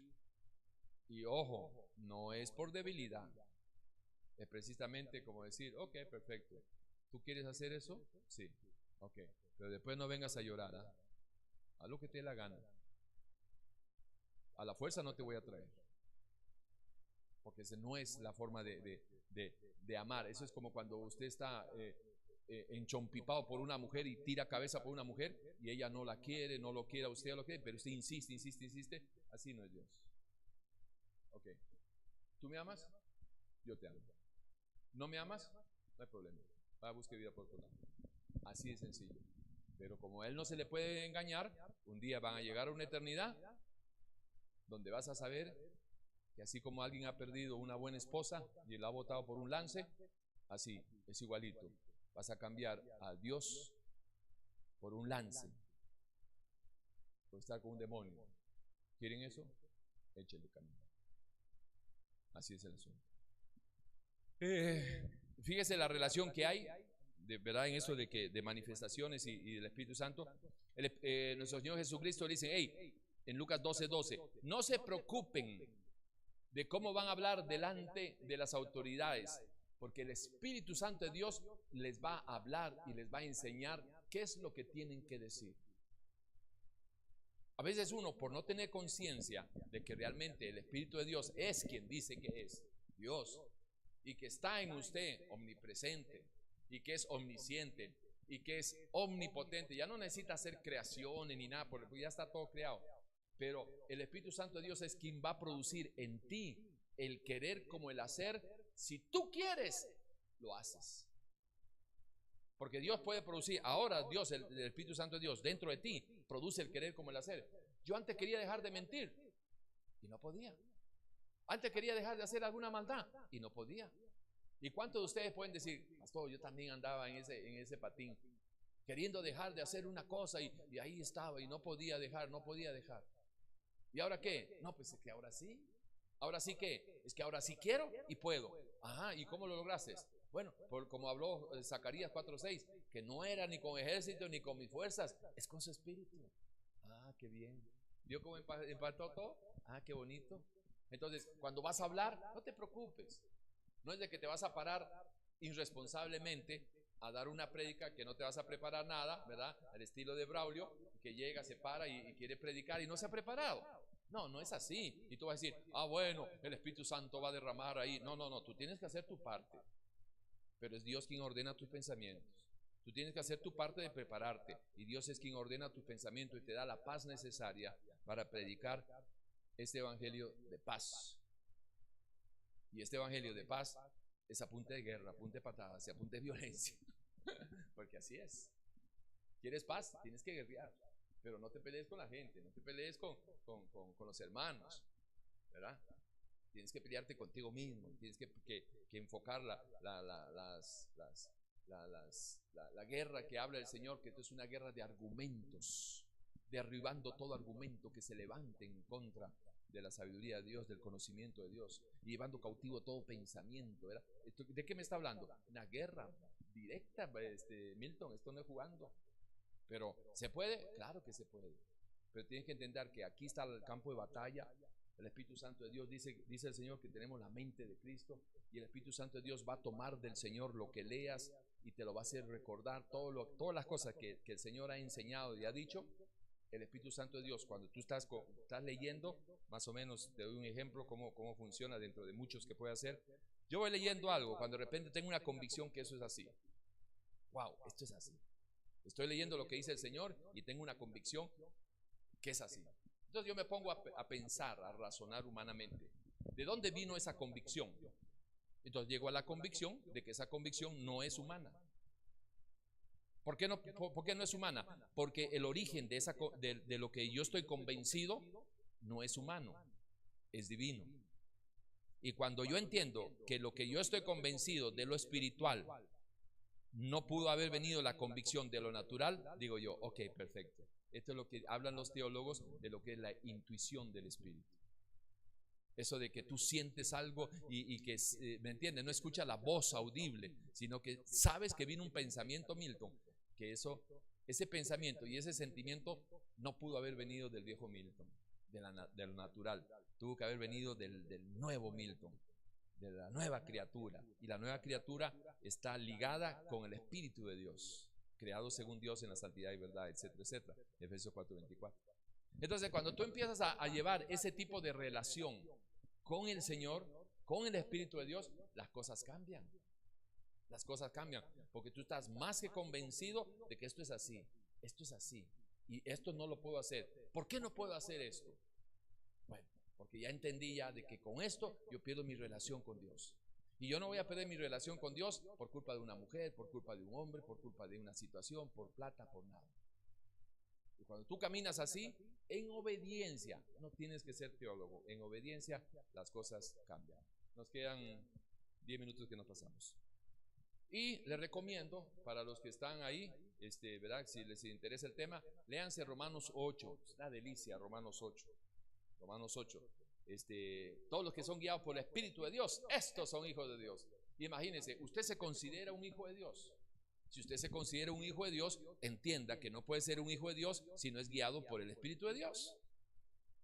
Y ojo, no es por debilidad. Es precisamente como decir, ok, perfecto, ¿tú quieres hacer eso? Sí, ok, pero después no vengas a llorar, ¿eh? Haz lo que te dé la gana. A la fuerza no te voy a traer, porque esa no es la forma de amar. Eso es como cuando usted está enchompipado por una mujer y tira cabeza por una mujer y ella no la quiere, no lo quiere, usted lo quiere, pero usted insiste, insiste, insiste. Así no es Dios. Ok, ¿tú me amas? Yo te amo. ¿No me amas? No hay problema, va a buscar vida por otro lado. Así de sencillo. Pero como a Él no se le puede engañar, un día van a llegar a una eternidad donde vas a saber que así como alguien ha perdido una buena esposa y la ha botado por un lance, así es igualito. Vas a cambiar a Dios por un lance, por estar con un demonio. ¿Quieren eso? Échenle camino. Así es el asunto. Fíjese la relación que hay, de verdad, en eso de manifestaciones y del Espíritu Santo. Nuestro Señor Jesucristo dice, hey, en Lucas 12:12, no se preocupen de cómo van a hablar delante de las autoridades, porque el Espíritu Santo de Dios les va a hablar y les va a enseñar qué es lo que tienen que decir. A veces uno, por no tener conciencia de que realmente el Espíritu de Dios es quien dice que es Dios, y que está en usted omnipresente, y que es omnisciente, y que es omnipotente, ya no necesita hacer creaciones ni nada, porque ya está todo creado. Pero el Espíritu Santo de Dios es quien va a producir en ti el querer como el hacer. Si tú quieres, lo haces. Porque Dios puede producir, ahora Dios, el Espíritu Santo de Dios, dentro de ti, produce el querer como el hacer. Yo antes quería dejar de mentir y no podía. Antes quería dejar de hacer alguna maldad y no podía. ¿Y cuántos de ustedes pueden decir, pastor, yo también andaba en ese patín, queriendo dejar de hacer una cosa y ahí estaba y no podía dejar, no podía dejar? ¿Y ahora qué? No, pues es que ahora sí. ¿Ahora sí qué? Es que ahora sí quiero y puedo. Ajá, ¿y cómo lo lograste? Bueno, como habló Zacarías 4:6, que no era ni con ejército ni con mis fuerzas, es con su espíritu. Ah, qué bien. ¿Vio cómo empató todo? Ah, qué bonito. Entonces, cuando vas a hablar, no te preocupes. No es de que te vas a parar irresponsablemente a dar una prédica que no te vas a preparar nada, ¿verdad? Al estilo de Braulio, que llega, se para y quiere predicar y no se ha preparado. No, no es así. Y tú vas a decir, ah, bueno, el Espíritu Santo va a derramar ahí. No, no, no, tú tienes que hacer tu parte. Pero es Dios quien ordena tus pensamientos. Tú tienes que hacer tu parte de prepararte. Y Dios es quien ordena tus pensamientos y te da la paz necesaria para predicar este evangelio de paz. Y este evangelio de paz es a punta de guerra, a punta de patadas y a punta de violencia. Porque así es. ¿Quieres paz? Tienes que guerrear. Pero no te pelees con la gente, no te pelees con los hermanos, ¿verdad? Tienes que pelearte contigo mismo, tienes que enfocar la guerra que habla el Señor, que esto es una guerra de argumentos, derribando todo argumento que se levante en contra de la sabiduría de Dios, del conocimiento de Dios, y llevando cautivo todo pensamiento, ¿verdad? ¿De qué me está hablando? Una guerra directa, Milton, esto no es jugando. Pero ¿se puede? Claro que se puede. Pero tienes que entender que aquí está el campo de batalla. El Espíritu Santo de Dios dice el Señor que tenemos la mente de Cristo, y el Espíritu Santo de Dios va a tomar del Señor lo que leas y te lo va a hacer recordar todas las cosas que el Señor ha enseñado y ha dicho. el Espíritu Santo de Dios, cuando tú estás leyendo, más o menos te doy un ejemplo cómo funciona dentro de muchos que puede hacer. Yo voy leyendo algo, cuando de repente tengo una convicción que eso es así. Wow, esto es así. Estoy leyendo lo que dice el Señor y tengo una convicción que es así. Entonces yo me pongo a pensar, a razonar humanamente. ¿De dónde vino esa convicción? Entonces llego a la convicción de que esa convicción no es humana. ¿Por qué no es humana? Porque el origen de lo que yo estoy convencido no es humano, es divino. Y cuando yo entiendo que lo que yo estoy convencido de lo espiritual no pudo haber venido la convicción de lo natural, digo yo, ok, perfecto. Esto es lo que hablan los teólogos de lo que es la intuición del espíritu. Eso de que tú sientes algo y que, ¿me entiendes? No escuchas la voz audible, sino que sabes que vino un pensamiento, Milton, que ese pensamiento y ese sentimiento no pudo haber venido del viejo Milton, de lo natural. Tuvo que haber venido del nuevo Milton, de la nueva criatura. Y la nueva criatura está ligada con el Espíritu de Dios, creado según Dios en la santidad y verdad, etcétera, etcétera. Efesios 4:24. Entonces, cuando tú empiezas a llevar ese tipo de relación con el Señor, con el Espíritu de Dios, las cosas cambian. Las cosas cambian, porque tú estás más que convencido de que esto es así, y esto no lo puedo hacer. ¿Por qué no puedo hacer esto? Bueno, porque ya entendí ya de que con esto yo pierdo mi relación con Dios. Y yo no voy a perder mi relación con Dios por culpa de una mujer, por culpa de un hombre, por culpa de una situación, por plata, por nada. Y cuando tú caminas así, en obediencia, no tienes que ser teólogo, en obediencia las cosas cambian. Nos quedan 10 minutos que nos pasamos. Y les recomiendo, para los que están ahí, ¿verdad? Si les interesa el tema, léanse Romanos 8, es una delicia, Romanos 8. Todos los que son guiados por el Espíritu de Dios, estos son hijos de Dios. Imagínense, usted se considera un hijo de Dios. Si usted se considera un hijo de Dios, entienda que no puede ser un hijo de Dios si no es guiado por el Espíritu de Dios.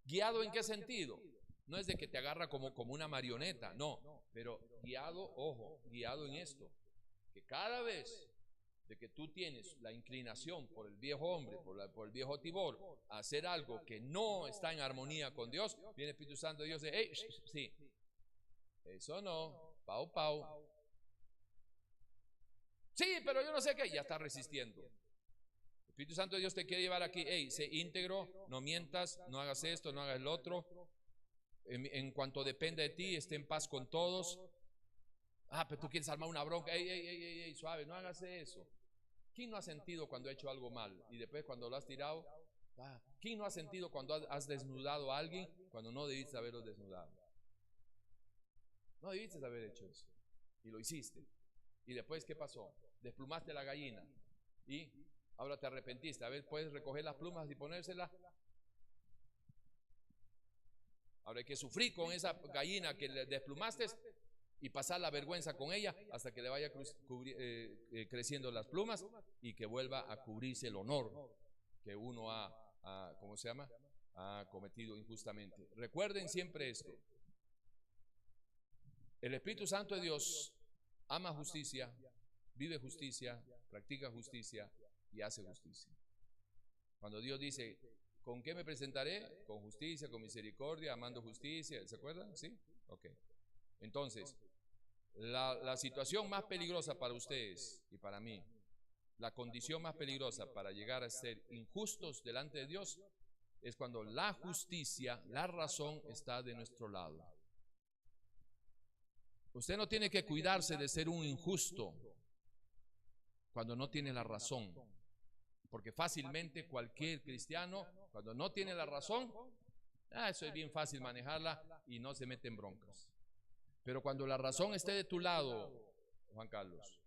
¿Guiado en qué sentido? No es de que te agarra como una marioneta, no, pero guiado, ojo, guiado en esto, que cada vez de que tú tienes la inclinación por el viejo hombre, por el viejo Tibor, a hacer algo que no está en armonía con Dios, viene el Espíritu Santo de Dios y dice, hey, sí, eso no, pau. Sí, pero yo no sé qué, ya está resistiendo. El Espíritu Santo de Dios te quiere llevar aquí, hey, sé íntegro, no mientas, no hagas esto, no hagas el otro. En cuanto depende de ti, esté en paz con todos. Pero tú quieres armar una bronca, ey, suave, no hagas eso. ¿Quién no ha sentido cuando ha hecho algo mal y después cuando lo has tirado? ¿Quién no ha sentido cuando has desnudado a alguien cuando no debiste haberlo desnudado? No debiste haber hecho eso y lo hiciste. ¿Y después qué pasó? Desplumaste la gallina y ahora te arrepentiste. A ver, puedes recoger las plumas y ponérselas. Ahora hay que sufrir con esa gallina que le desplumaste y pasar la vergüenza con ella hasta que le vaya creciendo las plumas y que vuelva a cubrirse el honor que uno ha cometido injustamente. Recuerden siempre esto: el Espíritu Santo de Dios ama justicia, vive justicia, practica justicia y hace justicia. Cuando Dios dice, ¿con qué me presentaré? Con justicia, con misericordia, amando justicia. ¿Se acuerdan? ¿Sí? Ok. Entonces, la situación más peligrosa para ustedes y para mí, la condición más peligrosa para llegar a ser injustos delante de Dios, es cuando la justicia, la razón está de nuestro lado. Usted no tiene que cuidarse de ser un injusto cuando no tiene la razón, porque fácilmente cualquier cristiano, cuando no tiene la razón, eso es bien fácil manejarla y no se mete en broncas. Pero cuando la razón esté de tu lado, Juan Carlos,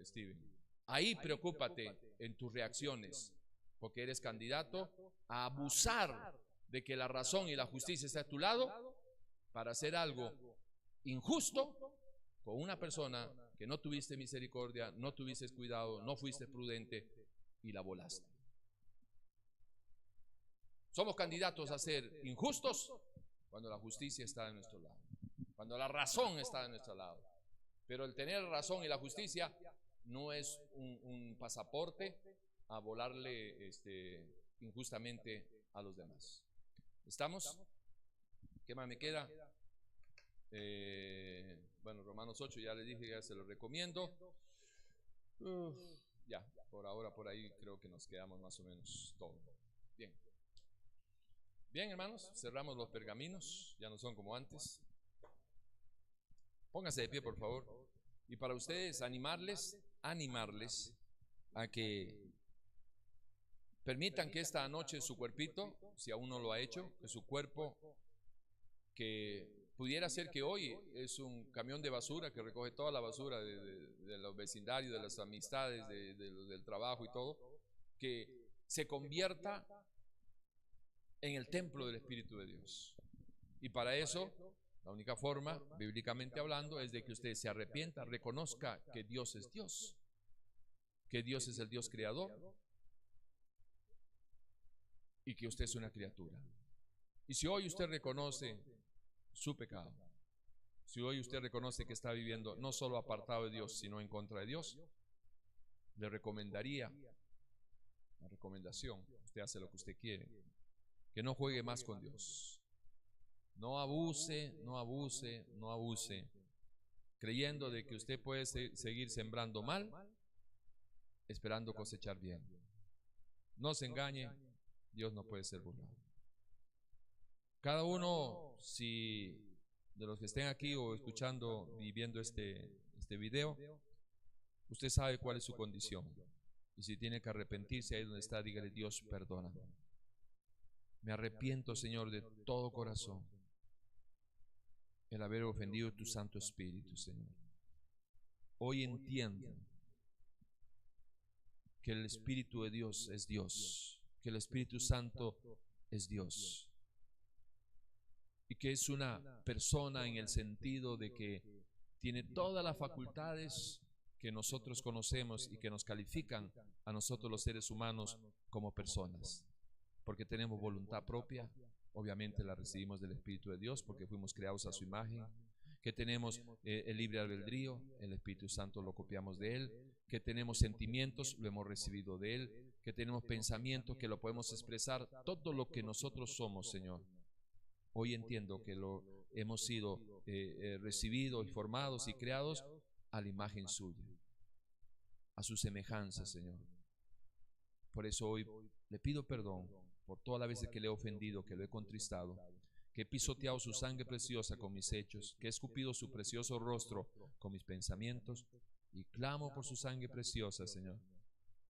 Steven, ahí preocúpate en tus reacciones, porque eres candidato a abusar de que la razón y la justicia esté a tu lado para hacer algo injusto con una persona que no tuviste misericordia, no tuviste cuidado, no fuiste prudente y la volaste. Somos candidatos a ser injustos cuando la justicia está de nuestro lado, cuando la razón está de nuestro lado. Pero el tener razón y la justicia no es un pasaporte a volarle injustamente a los demás. ¿Estamos? ¿Qué más me queda? Bueno, Romanos 8 ya les dije, ya se lo recomiendo. Ya, por ahora por ahí creo que nos quedamos más o menos todo. Bien. Bien, hermanos, cerramos los pergaminos, ya no son como antes. Pónganse de pie, por favor. Y para ustedes, animarles a que permitan que esta noche su cuerpito, si aún no lo ha hecho, que su cuerpo, que pudiera ser que hoy es un camión de basura que recoge toda la basura de los vecindarios, de las amistades, del trabajo y todo, que se convierta en el templo del Espíritu de Dios. Y para eso, la única forma, bíblicamente hablando, es de que usted se arrepienta, reconozca que Dios es Dios, que Dios es el Dios creador y que usted es una criatura. Y si hoy usted reconoce su pecado, si hoy usted reconoce que está viviendo no solo apartado de Dios, sino en contra de Dios, le recomendaría, la recomendación, usted hace lo que usted quiere, que no juegue más con Dios. No abuse, creyendo de que usted puede seguir sembrando mal, esperando cosechar bien. No se engañe, Dios no puede ser burlado. Cada uno, si de los que estén aquí o escuchando y viendo este video, usted sabe cuál es su condición. Y si tiene que arrepentirse, ahí donde está, dígale: Dios, perdóname. Me arrepiento, Señor, de todo corazón el haber ofendido tu Santo Espíritu, Señor. Hoy entiendo que el Espíritu de Dios es Dios, que el Espíritu Santo es Dios, y que es una persona en el sentido de que tiene todas las facultades que nosotros conocemos y que nos califican a nosotros los seres humanos como personas, porque tenemos voluntad propia, obviamente la recibimos del Espíritu de Dios porque fuimos creados a su imagen, que tenemos el libre albedrío, el Espíritu Santo lo copiamos de Él, que tenemos sentimientos, lo hemos recibido de Él, que tenemos pensamientos, que lo podemos expresar, todo lo que nosotros somos, Señor. Hoy entiendo que lo hemos sido recibidos y formados y creados a la imagen suya, a su semejanza, Señor. Por eso hoy le pido perdón por todas las veces que le he ofendido, que lo he contristado, que he pisoteado su sangre preciosa con mis hechos, que he escupido su precioso rostro con mis pensamientos, y clamo por su sangre preciosa, Señor,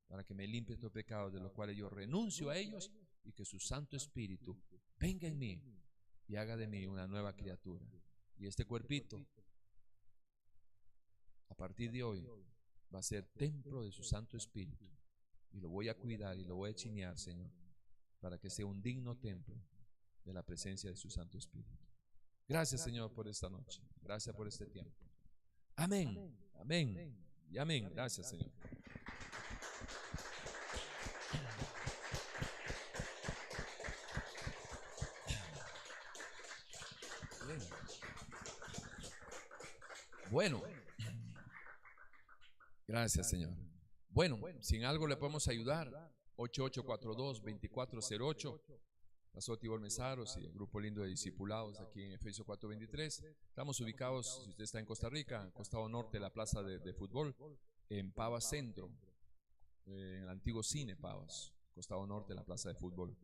para que me limpie estos pecados de los cuales yo renuncio a ellos, y que su Santo Espíritu venga en mí y haga de mí una nueva criatura. Y este cuerpito, a partir de hoy, va a ser templo de su Santo Espíritu, y lo voy a cuidar y lo voy a chinear, Señor, para que sea un digno templo de la presencia de su Santo Espíritu. Gracias, Señor, por esta noche. Gracias por este tiempo. Amén, amén y amén. Gracias, Señor. Bueno, gracias, Señor. Bueno, si en algo le podemos ayudar, 8842-2408, Pastor Tibor Mesaros y el Grupo Lindo de Discipulados aquí en Efesios 4:23. Estamos ubicados, si usted está en Costa Rica, costado norte de la plaza de fútbol, en Pavas Centro, en el antiguo cine Pavas, costado norte de la plaza de fútbol.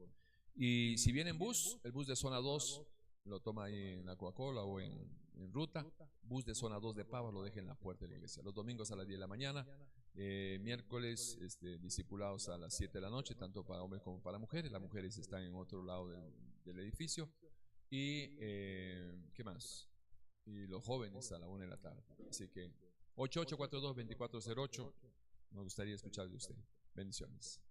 Y si viene en bus, el bus de zona 2 lo toma ahí en la Coca-Cola o en ruta. Bus de zona 2 de Pavas lo deja en la puerta de la iglesia. Los domingos a las 10 de la mañana, miércoles discipulados a las 7 de la noche, tanto para hombres como para mujeres. Las mujeres están en otro lado del edificio. Y ¿qué más? Y los jóvenes a la 1 de la tarde. Así que 8842-2408, nos gustaría escuchar de usted. Bendiciones.